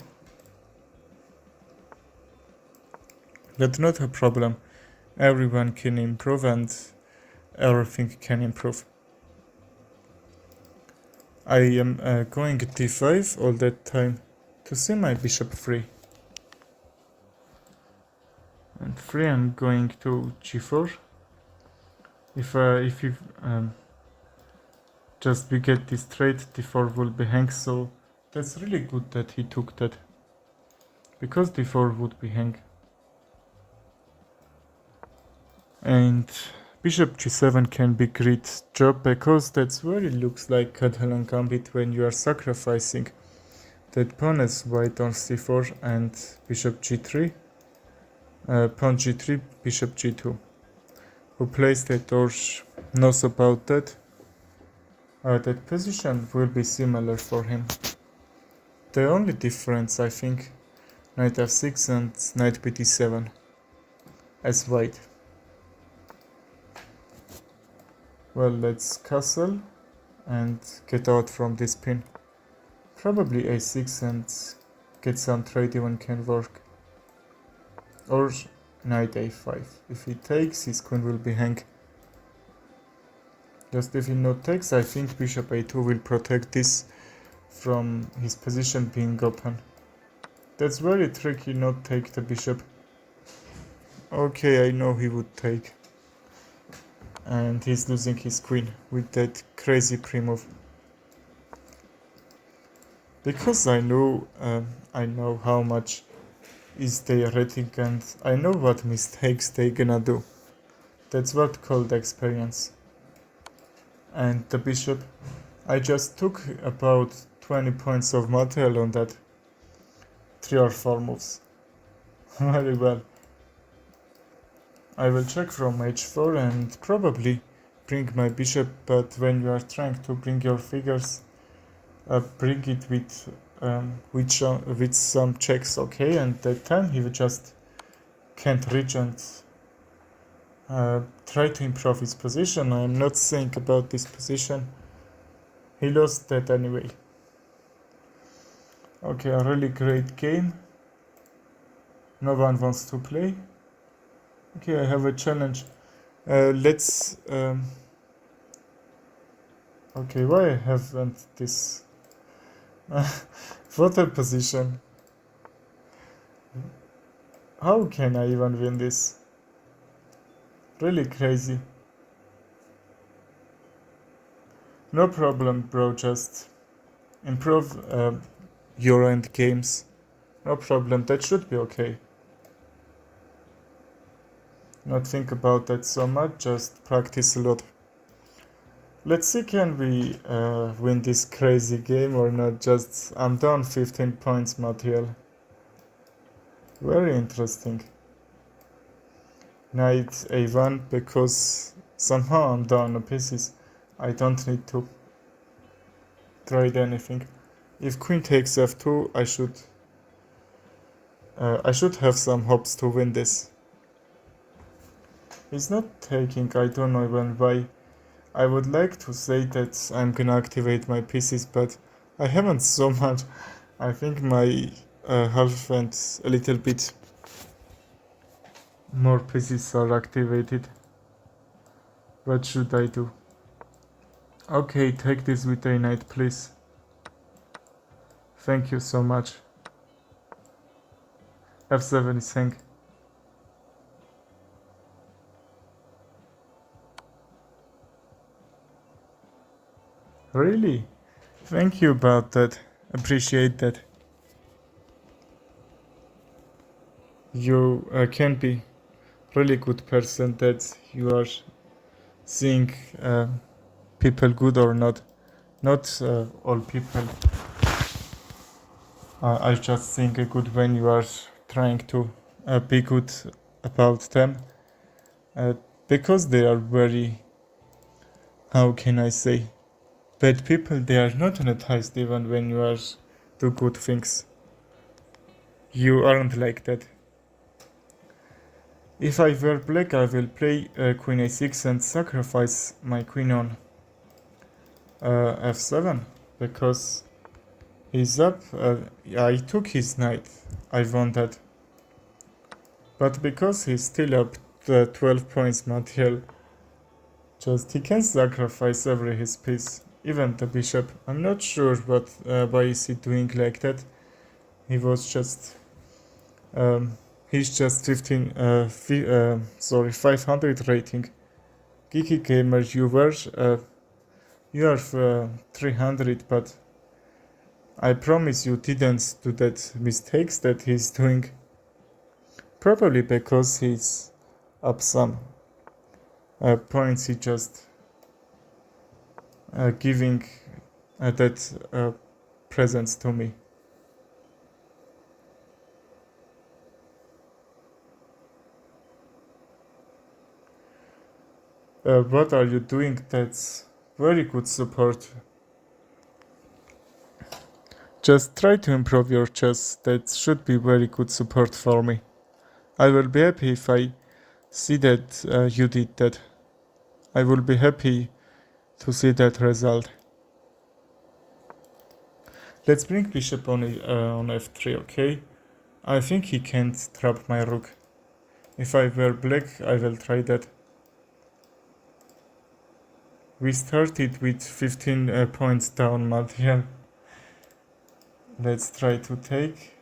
But not a problem. Everyone can improve and everything can improve. I am going d5 all that time to see my bishop free. And free, I'm going to g4. If you just we get this trade, d4 will be hang, so that's really good that he took that, because d4 would be hang. And bishop g7 can be great job, because that's where it looks like Catalan gambit when you are sacrificing that pawn as white on c4 and bishop g3, pawn g3, bishop g2. Who plays that or knows about that, that position will be similar for him. The only difference, I think, knight f6 and knight bd7 as white. Well, let's castle and get out from this pin. Probably a6 and get some trade even can work. Or knight a5. If he takes, his queen will be hang. Just if he not takes, I think bishop a2 will protect this from his position being open. That's very tricky not take the bishop. Okay, I know he would take. And he's losing his queen with that crazy pre-move. Because I know how much is their rating and I know what mistakes they gonna do. That's what called experience. And the bishop, I just took about 20 points of material on that 3 or 4 moves. Very well. I will check from h4 and probably bring my bishop, but when you are trying to bring your figures, bring it with some checks, okay? And that time he just can't reach and try to improve his position. I am not saying about this position. He lost that anyway. Okay, a really great game. No one wants to play. Okay, I have a challenge. Let's... okay, why I haven't this... photo position? How can I even win this? Really crazy. No problem, bro, just improve your end games. No problem, that should be okay. Not think about that so much, just practice a lot. Let's see, can we win this crazy game or not? Just, I'm down 15 points material. Very interesting. Knight a1, because somehow I'm down on pieces. I don't need to trade anything. If queen takes f2, I should have some hopes to win this. He's not taking, I don't know even why. I would like to say that I'm gonna activate my pieces, but I haven't so much. I think my half went a little bit more pieces are activated. What should I do? Okay, take this with a knight, please. Thank you so much. f7 is hang. Really? Thank you about that. Appreciate that. You can be really good person that you are seeing people good or not. Not all people are just seeing a good when you are trying to be good about them. Because they are very, how can I say, bad people, they are not hypnotized even when you are do good things. You aren't like that. If I were black, I will play queen a6 and sacrifice my queen on f7, because he's up. I took his knight, I won that. But because he's still up 12 points material, just he can sacrifice every his piece, even the bishop. I'm not sure what why is he doing like that. He was just he's just 500 rating. Geeky Gamer, you have 300, but I promise you didn't do that mistakes that he's doing. Probably because he's up some points, he just giving that presents to me. What are you doing? That's very good support. Just try to improve your chess. That should be very good support for me. I will be happy if I see that you did that. I will be happy to see that result. Let's bring bishop on f3, okay? I think he can't trap my rook. If I were black, I will try that. We started with 15 points down material. Let's try to take.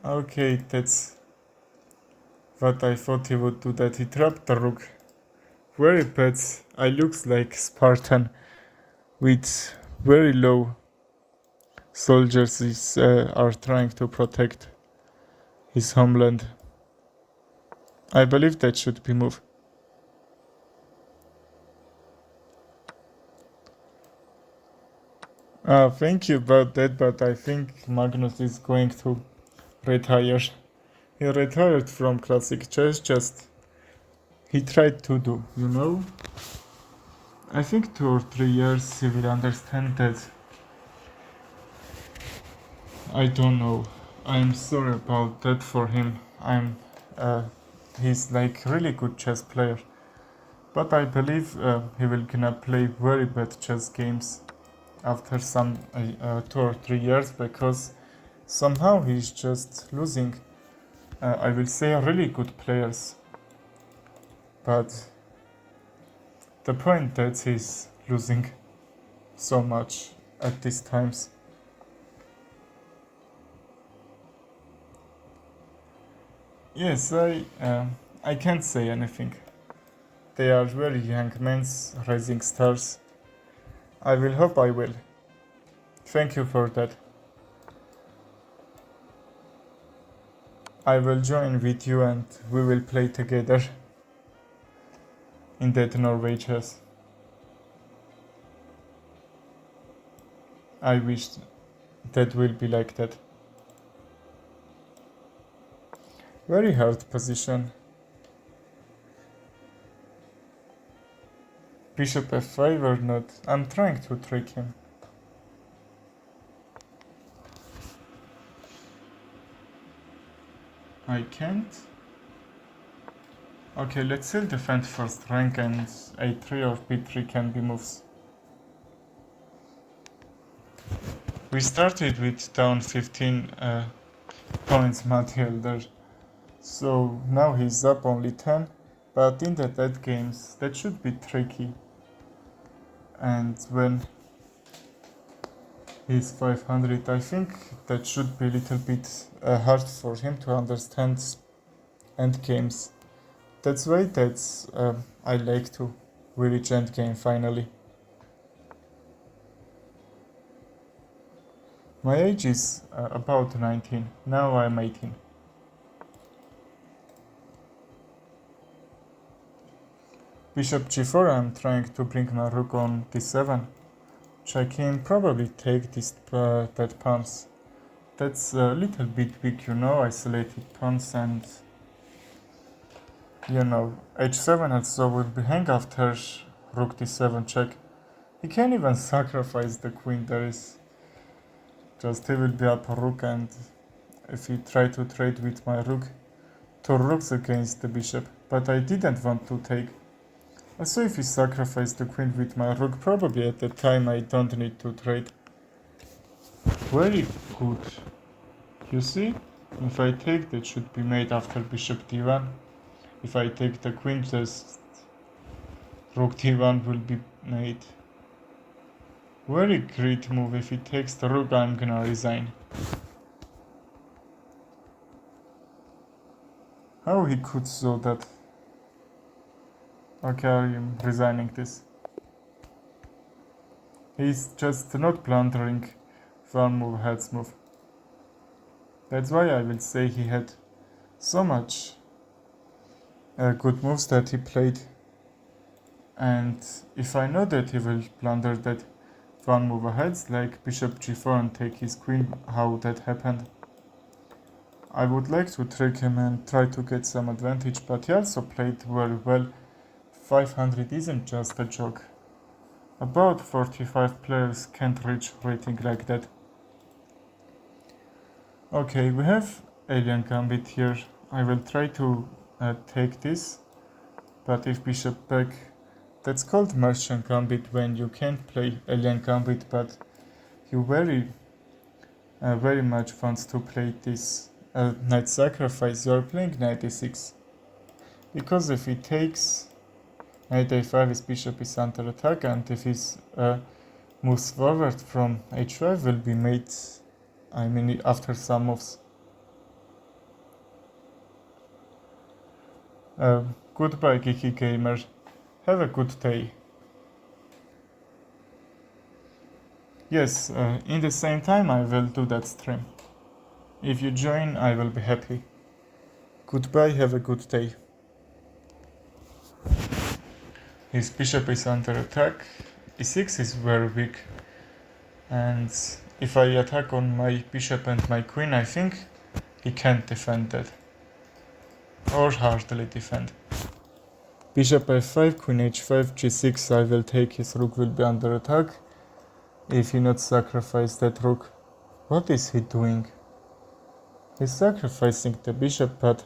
Okay, that's what I thought he would do, that he trapped the rook. Very bad. I looks like Spartan with very low soldiers are trying to protect his homeland. I believe that should be move. Thank you about that, but I think Magnus is going to retire. He retired from classic chess, just he tried to do, you know? I think 2 or 3 years he will understand that. I don't know. I'm sorry about that for him. He's like really good chess player. But I believe he will gonna play very bad chess games after some 2 or 3 years, because somehow he's just losing. I will say really good players. But the point that he's losing so much at these times. Yes, I can't say anything. They are very young men, rising stars. I will hope I will. Thank you for that. I will join with you and we will play together in that Norway chess. I wish that will be like that. Very hard position. Bishop f5 or not? I'm trying to trick him. I can't. Okay, let's still defend first rank, and a3 or b3 can be moves. We started with down 15 points material there. So now he's up only 10, but in the dead games that should be tricky. And when he's 500, I think that should be a little bit hard for him to understand end games. That's why I like to reach end game finally. My age is about 19, now I'm 18. Bishop g4, I'm trying to bring my rook on d7. Check in, probably take this that pawns. That's a little bit weak, you know, isolated pawns, and you know, h7 also will be hang after rook d7 check. He can't even sacrifice the queen, there is just he will be up a rook, and if he try to trade with my rook, 2 rooks against the bishop, but I didn't want to take. Also, if he sacrifice the queen with my rook, probably at the time I don't need to trade. Very good. You see? If I take, that should be made after bishop d1. If I take the queen, just rook d1 will be made. Very great move. If he takes the rook, I'm gonna resign. How he could do that? Okay, I'm resigning this. He's just not blundering one move heads move. That's why I will say he had so much good moves that he played, and if I know that he will blunder that one move ahead, like bishop g4 and take his queen, how that happened, I would like to trick him and try to get some advantage, but he also played very well. 500 isn't just a joke. About 45 players can't reach rating like that. Okay, we have Alien Gambit here. I will try to take this, but if bishop back, that's called Merchant Gambit when you can't play Alien Gambit, but you very much wants to play this knight sacrifice. You are playing knight a6, because if he takes knight a5, his bishop is under attack, and if his moves forward from h5 will be made, I mean, after some moves. Goodbye, Geeky Gamer. Have a good day. Yes, in the same time I will do that stream. If you join, I will be happy. Goodbye, have a good day. His bishop is under attack. e6 is very weak. And if I attack on my bishop and my queen, I think he can't defend that. Or hardly defend. Bishop f5, queen h5, g6, I will take, his rook will be under attack. If he not sacrifice that rook. What is he doing? He's sacrificing the bishop, but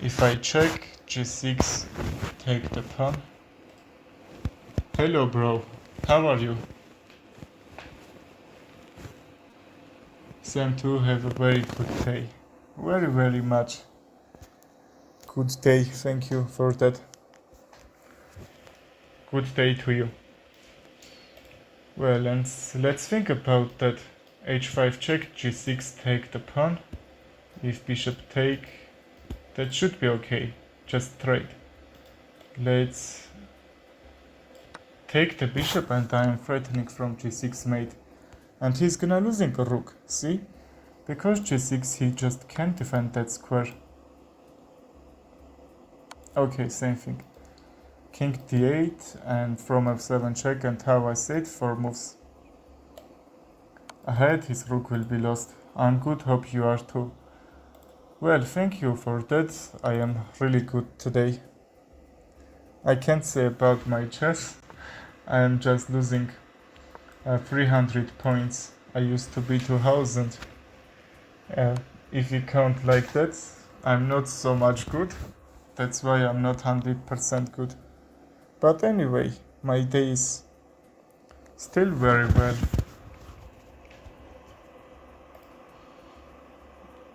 if I check g6, take the pawn. Hello bro, how are you? Sam too, have a very good day. Very much good day, thank you for that. Good day to you. Well, and let's think about that. h5 check, g6 take the pawn. If bishop take, that should be okay, just trade. Let's take the bishop, and I am threatening from g6 mate. And he's gonna losing a rook, see? Because g6 he just can't defend that square. Okay, same thing. King d8 and from f7 check, and how I said, 4 moves ahead, his rook will be lost. I'm good, hope you are too. Well, thank you for that, I am really good today. I can't say about my chess, I am just losing 300 points. I used to be 2000. If you count like that, I'm not so much good. That's why I'm not 100% good. But anyway, my day is still very well.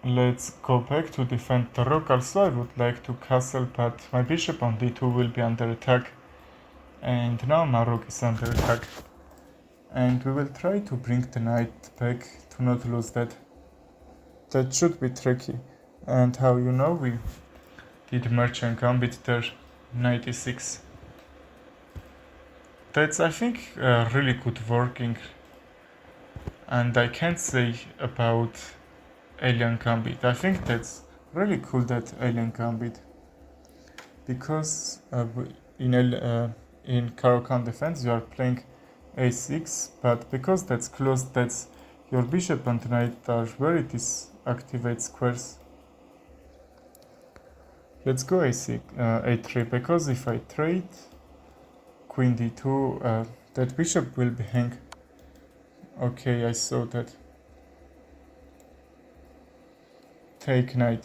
Let's go back to defend the rook. Also, I would like to castle, but my bishop on d2 will be under attack. And now my rook is under attack. And we will try to bring the knight back to not lose that. That should be tricky. And how you know, we did Merchant Gambit there, knight e6. That's, I think, really good working. And I can't say about Alien Gambit. I think that's really cool, that Alien Gambit. Because in Caro-Kann defense you are playing a6, but because that's closed, that's your bishop and knight are very disactivate squares. Let's go a6, a3, because if I trade queen d2, that bishop will be hang. Okay, I saw that. Take knight.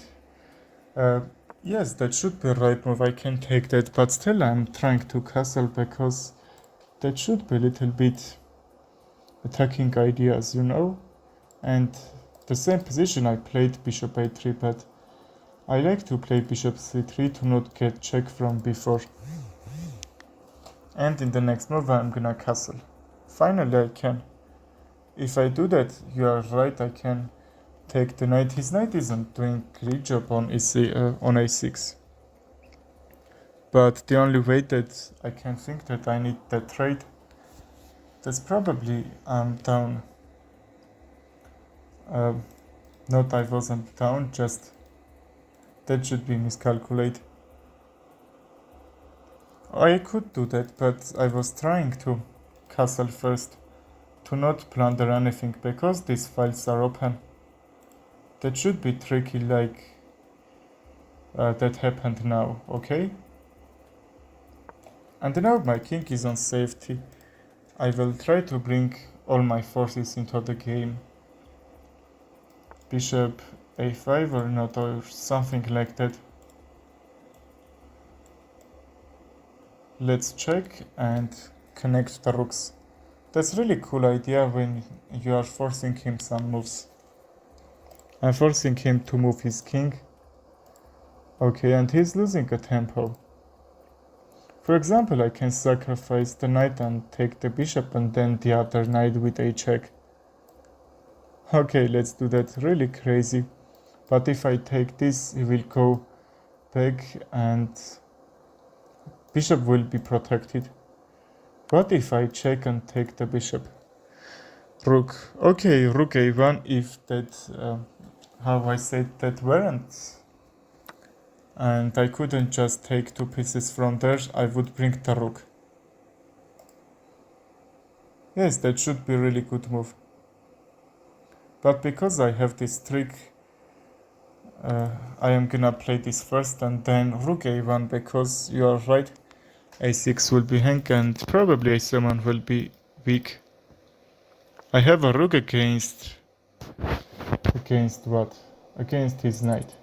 Yes, that should be right move, I can take that, but still I'm trying to castle, because that should be a little bit attacking ideas, you know? And the same position I played bishop a3, but I like to play bishop c3 to not get check from before. And in the next move I'm gonna castle. Finally I can. If I do that, you are right, I can take the knight. His knight isn't doing great job on a6. But the only way that I can think that I need that trade, that's probably I'm down. Not I wasn't down, just that should be miscalculated. I could do that, but I was trying to castle first, to not plunder anything, because these files are open. That should be tricky, like that happened now, okay? And now my king is on safety. I will try to bring all my forces into the game. Bishop a5 or not, or something like that. Let's check and connect the rooks. That's really cool idea when you are forcing him some moves. I'm forcing him to move his king. Okay, and he's losing a tempo. For example, I can sacrifice the knight and take the bishop and then the other knight with a check. Okay, let's do that. Really crazy. But if I take this, he will go back and bishop will be protected. What if I check and take the bishop? Rook. Okay, rook a1 if that, how I said that weren't. And I couldn't just take two pieces from there, I would bring the rook. Yes, that should be a really good move. But because I have this trick, I am gonna play this first and then rook a1, because you are right, a6 will be hang and probably a7 will be weak. I have a rook against what? Against his knight.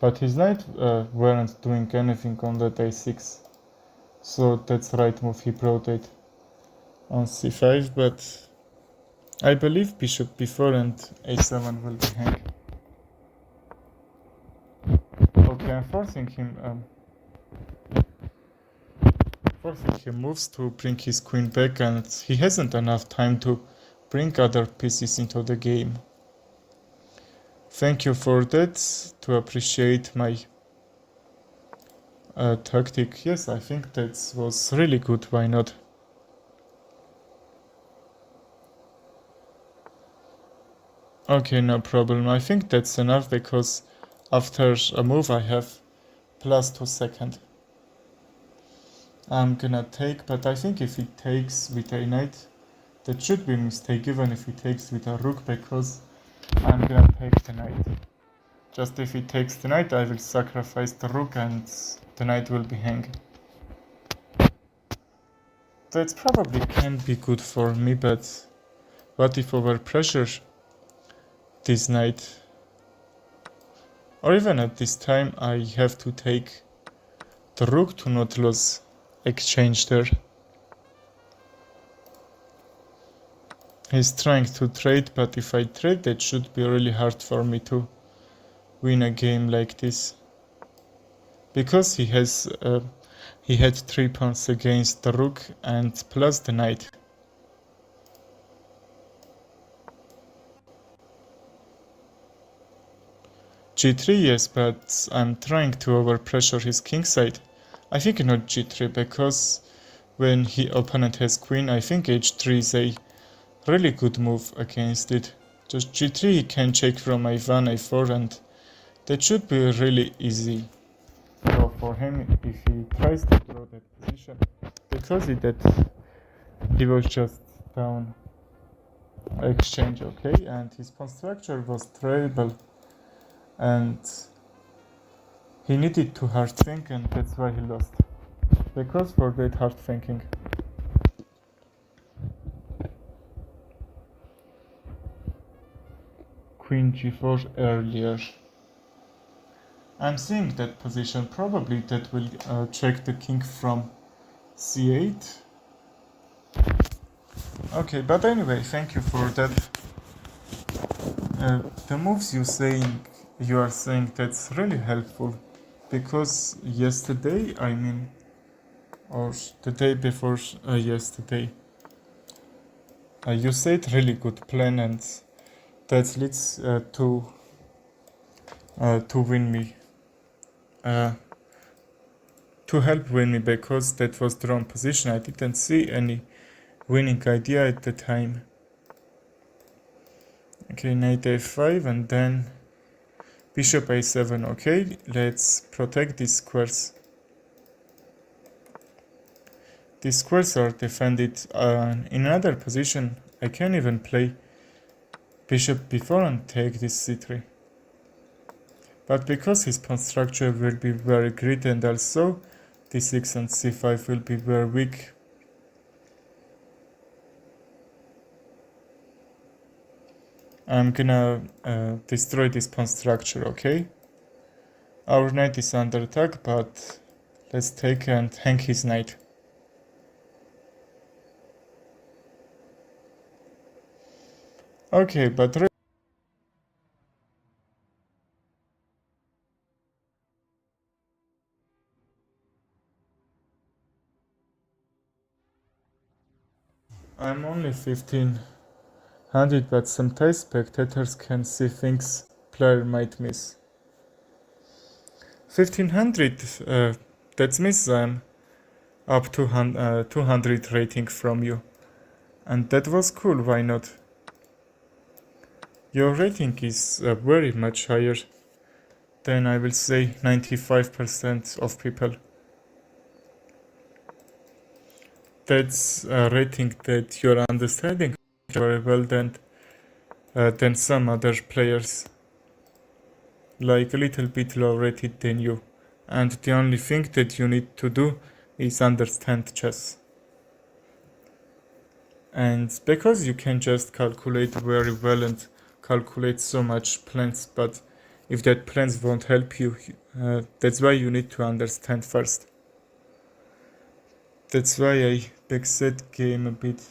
But his knight weren't doing anything on that a6. So that's right move, he brought it on c5, but I believe bishop b4 and a7 will be hang. Okay, I'm forcing him moves to bring his queen back, and he hasn't enough time to bring other pieces into the game. Thank you for that, to appreciate my tactic. Yes, I think that was really good, why not? Okay, no problem. I think that's enough, because after a move I have +2 seconds. I'm gonna take, but I think if he takes with a knight, that should be a mistake, even if he takes with a rook, because I'm gonna take the knight. Just if he takes the knight, I will sacrifice the rook and the knight will be hanging. That probably can be good for me, but what if over pressure this knight, or even at this time, I have to take the rook to not lose exchange there. He's trying to trade, but if I trade, that should be really hard for me to win a game like this, because he had 3 pawns against the rook and plus the knight. g3, yes, but I'm trying to overpressure his kingside. I think not g3, because when his opponent has queen, I think h3 is a really good move against it. Just g3, he can check from a1, a4, and that should be really easy draw for him if he tries to draw that position, because he was just down exchange, okay, and his pawn structure was terrible, and he needed to hard think, and that's why he lost, because for that hard thinking. Queen g4 earlier. I'm seeing that position, probably that will check the king from c8. Okay, but anyway, thank you for that. The moves you are saying, that's really helpful, because yesterday, or the day before yesterday, you said really good plan, and that leads to win me to help win me, because that was the wrong position. I didn't see any winning idea at the time. Okay, knight a5 and then bishop a7. Okay, let's protect these squares. These squares are defended. In another position, I can even play bishop b4 and take this c3. But because his pawn structure will be very great and also d6 and c5 will be very weak, I'm gonna destroy this pawn structure, okay? Our knight is under attack, but let's take and hang his knight. Okay, but I'm only 1500, but sometimes spectators can see things player might miss. 1500, that means I'm up to 200 rating from you. And that was cool, why not? Your rating is very much higher than, I will say, 95% of people. That's a rating that you're understanding very well than some other players. Like a little bit lower rated than you. And the only thing that you need to do is understand chess. And because you can just calculate very well and calculate so much plans, but if that plans won't help you, that's why you need to understand first. That's why I backset game a bit.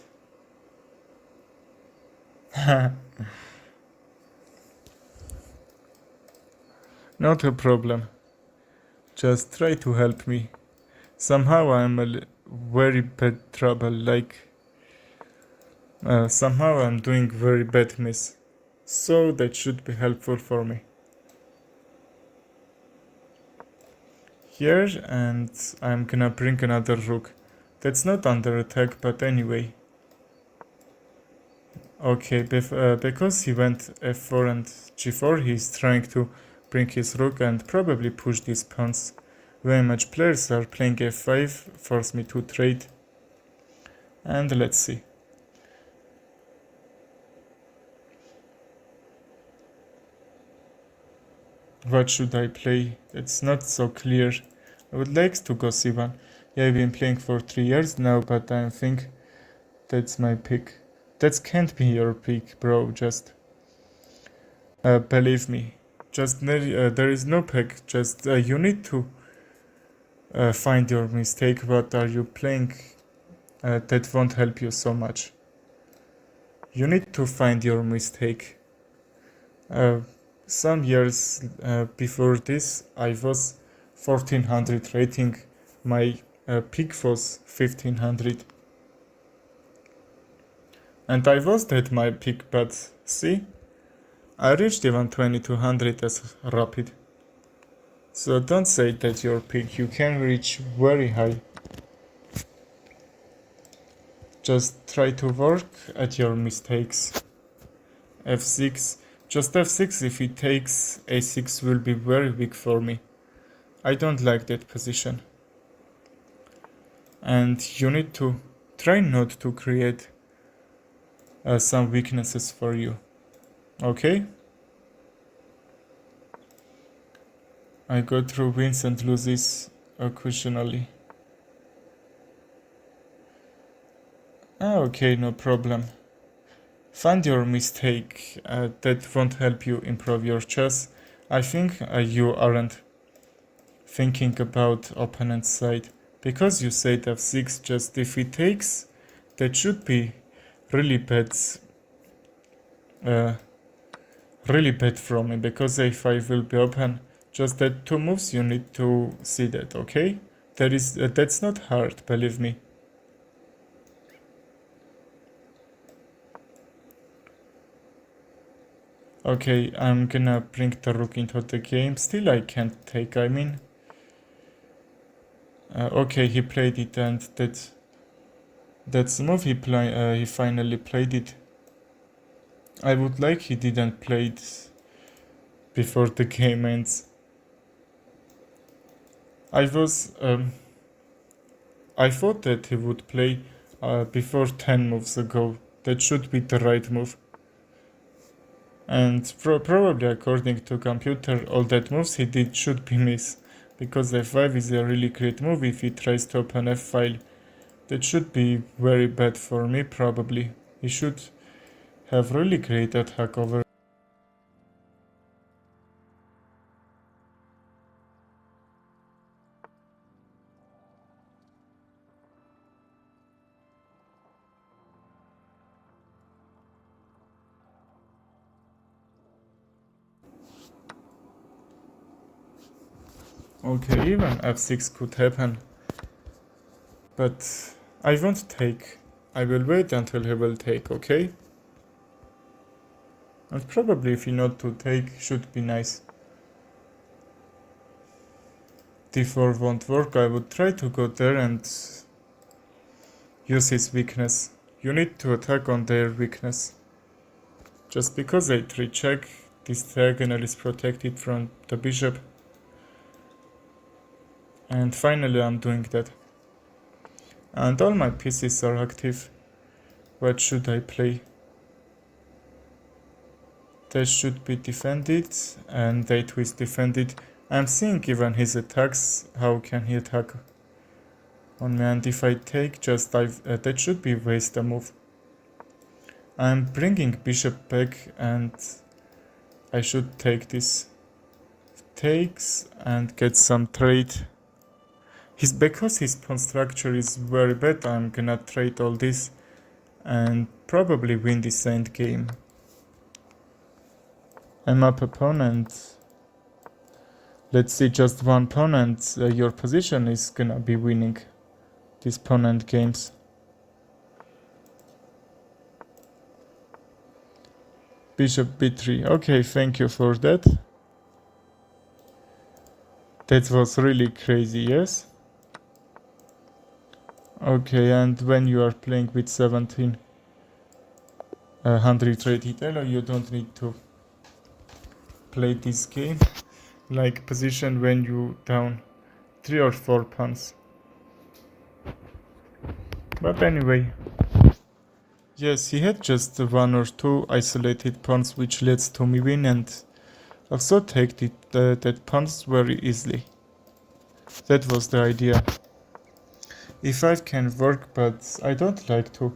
Not a problem. Just try to help me. Somehow I'm a very bad trouble, like somehow I'm doing very bad miss. So that should be helpful for me. Here, and I'm gonna bring another rook. That's not under attack, but anyway. Okay, because he went f4 and g4, he's trying to bring his rook and probably push these pawns. Very much players are playing f5, force me to trade. And let's see. What should I play? It's not so clear. I would like to go c1. Yeah, I've been playing for 3 years now, but I think that's my pick. That can't be your pick, bro, just believe me. Just there is no pick, just you need to find your mistake. What are you playing that won't help you so much? You need to find your mistake. Some years before this, I was 1400 rating. My peak was 1500. And I was at my peak, but see, I reached even 2200 as rapid. So don't say that your peak, you can reach very high. Just try to work at your mistakes. f6, just f6, if it takes a6 will be very weak for me. I don't like that position. And you need to try not to create some weaknesses for you. Okay? I go through wins and loses occasionally. Okay, no problem. Find your mistake. That won't help you improve your chess. I think you aren't thinking about opponent's side. Because you said f6, just if it takes, that should be really bad. Really bad from me, because a5 will be open. Just that 2 moves, you need to see that, okay? That's not hard, believe me. Okay, I'm gonna bring the rook into the game. Still I can't take, I mean. Okay, he played it, and that's the move he finally played it. I would like he didn't play it before the game ends. I was I thought that he would play before 10 moves ago. That should be the right move. And probably according to computer, all that moves he did should be miss. Because f5 is a really great move if he tries to open f-file. That should be very bad for me probably. He should have really great attack over. Okay, even f6 could happen. But I won't take. I will wait until he will take, okay? And probably if he not to take should be nice. d4 won't work, I would try to go there and use his weakness. You need to attack on their weakness. Just because a3 check, this diagonal is protected from the bishop. And finally I'm doing that. And all my pieces are active. What should I play? That should be defended, and that is defended. I'm seeing even his attacks, how can he attack on me, and if I take just that should be waste a move. I'm bringing bishop back and I should take this. Takes and get some trade. Because his pawn structure is very bad, I'm gonna trade all this and probably win this end game. I'm up a pawn and let's see, just one pawn and your position is gonna be winning these pawn end games. Bishop b3. Okay, thank you for that. That was really crazy, yes? Okay, and when you are playing with 1700 rated elo, you don't need to play this game like position when you down 3 or 4 pawns. But anyway, yes, he had just 1 or 2 isolated pawns which leads to me win, and also take that pawns very easily. That was the idea. e5 can work, but I don't like to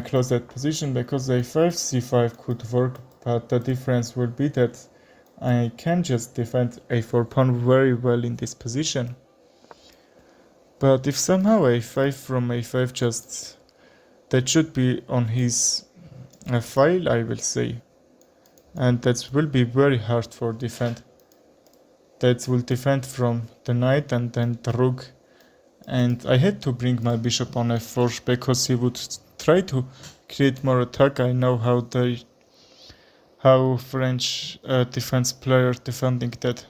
close that position because a5 c5 could work, but the difference will be that I can just defend a4 pawn very well in this position. But if somehow a5 from a5 just that should be on his file, I will say, and that will be very hard for defend. That will defend from the knight and then the rook, and I had to bring my bishop on f4 because he would try to create more attack. I know how French defense player defending that,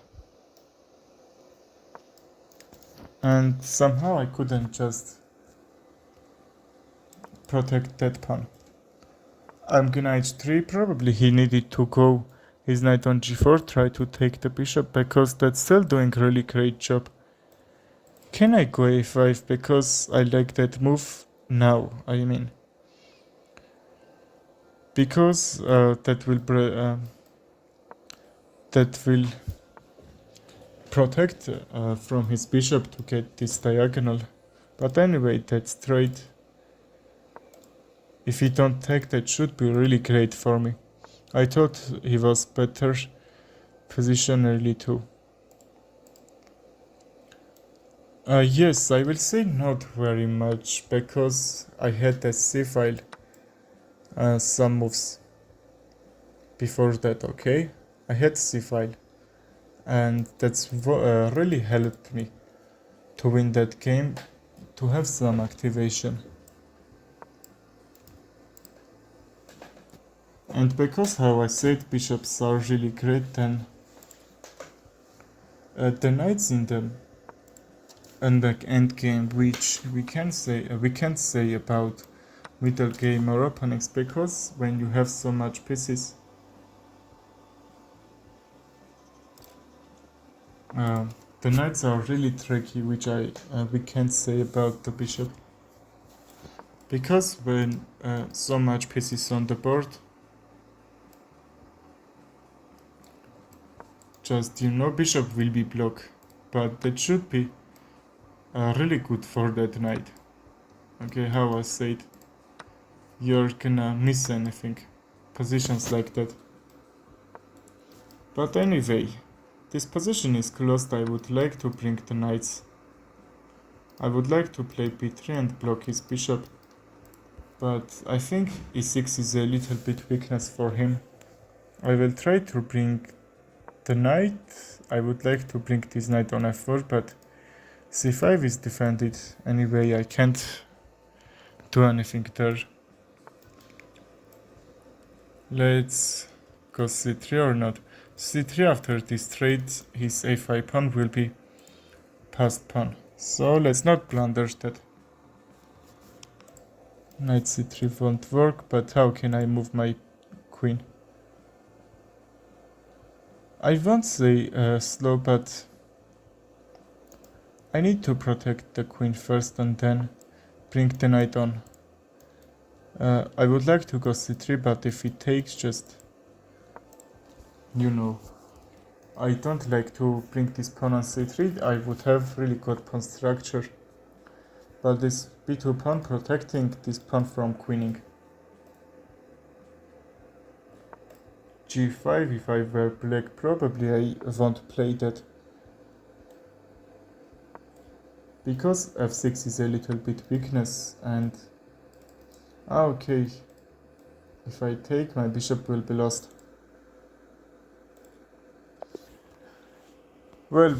and somehow I couldn't just protect that pawn. I'm gonna h3, probably he needed to go his knight on g4, try to take the bishop, because that's still doing really great job. Can I go a5 because I like that move now, I mean. Because that will protect from his bishop to get this diagonal. But anyway, that's straight. If he don't take, that should be really great for me. I thought he was better positionally too. Yes, I will say not very much, because I had a c-file, some moves before that, okay? I had c-file, and that's really helped me to win that game, to have some activation. And because how I said bishops are really great, then the knights in them and the end game, which we can't say about middle game or openings, because when you have so much pieces, the knights are really tricky, which we can't say about the bishop, because when so much pieces on the board, just bishop will be blocked, but that should be really good for that knight. Okay, how I said, you're gonna miss anything, positions like that. But anyway, this position is closed. I would like to bring the knights. I would like to play b3 and block his bishop, but I think e6 is a little bit weakness for him. I will try to bring the knight. I would like to bring this knight on f4, but c5 is defended. Anyway, I can't do anything there. Let's go c3 or not. c3 after this trade, his a5 pawn will be passed pawn. So let's not blunder that. Knight c3 won't work, but how can I move my queen? I won't say slow, but I need to protect the queen first and then bring the knight on. I would like to go c3, but if it takes, just I don't like to bring this pawn on c3. I would have really good pawn structure, but this b2 pawn protecting this pawn from queening. g5, if I were black, probably I won't play that, because f6 is a little bit weakness, and okay, if I take, my bishop will be lost. Well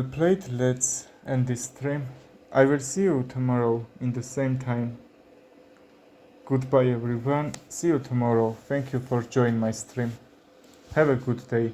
played. Let's end this stream. I will see you tomorrow in the same time. Goodbye everyone, see you tomorrow. Thank you for joining my stream. Have a good day.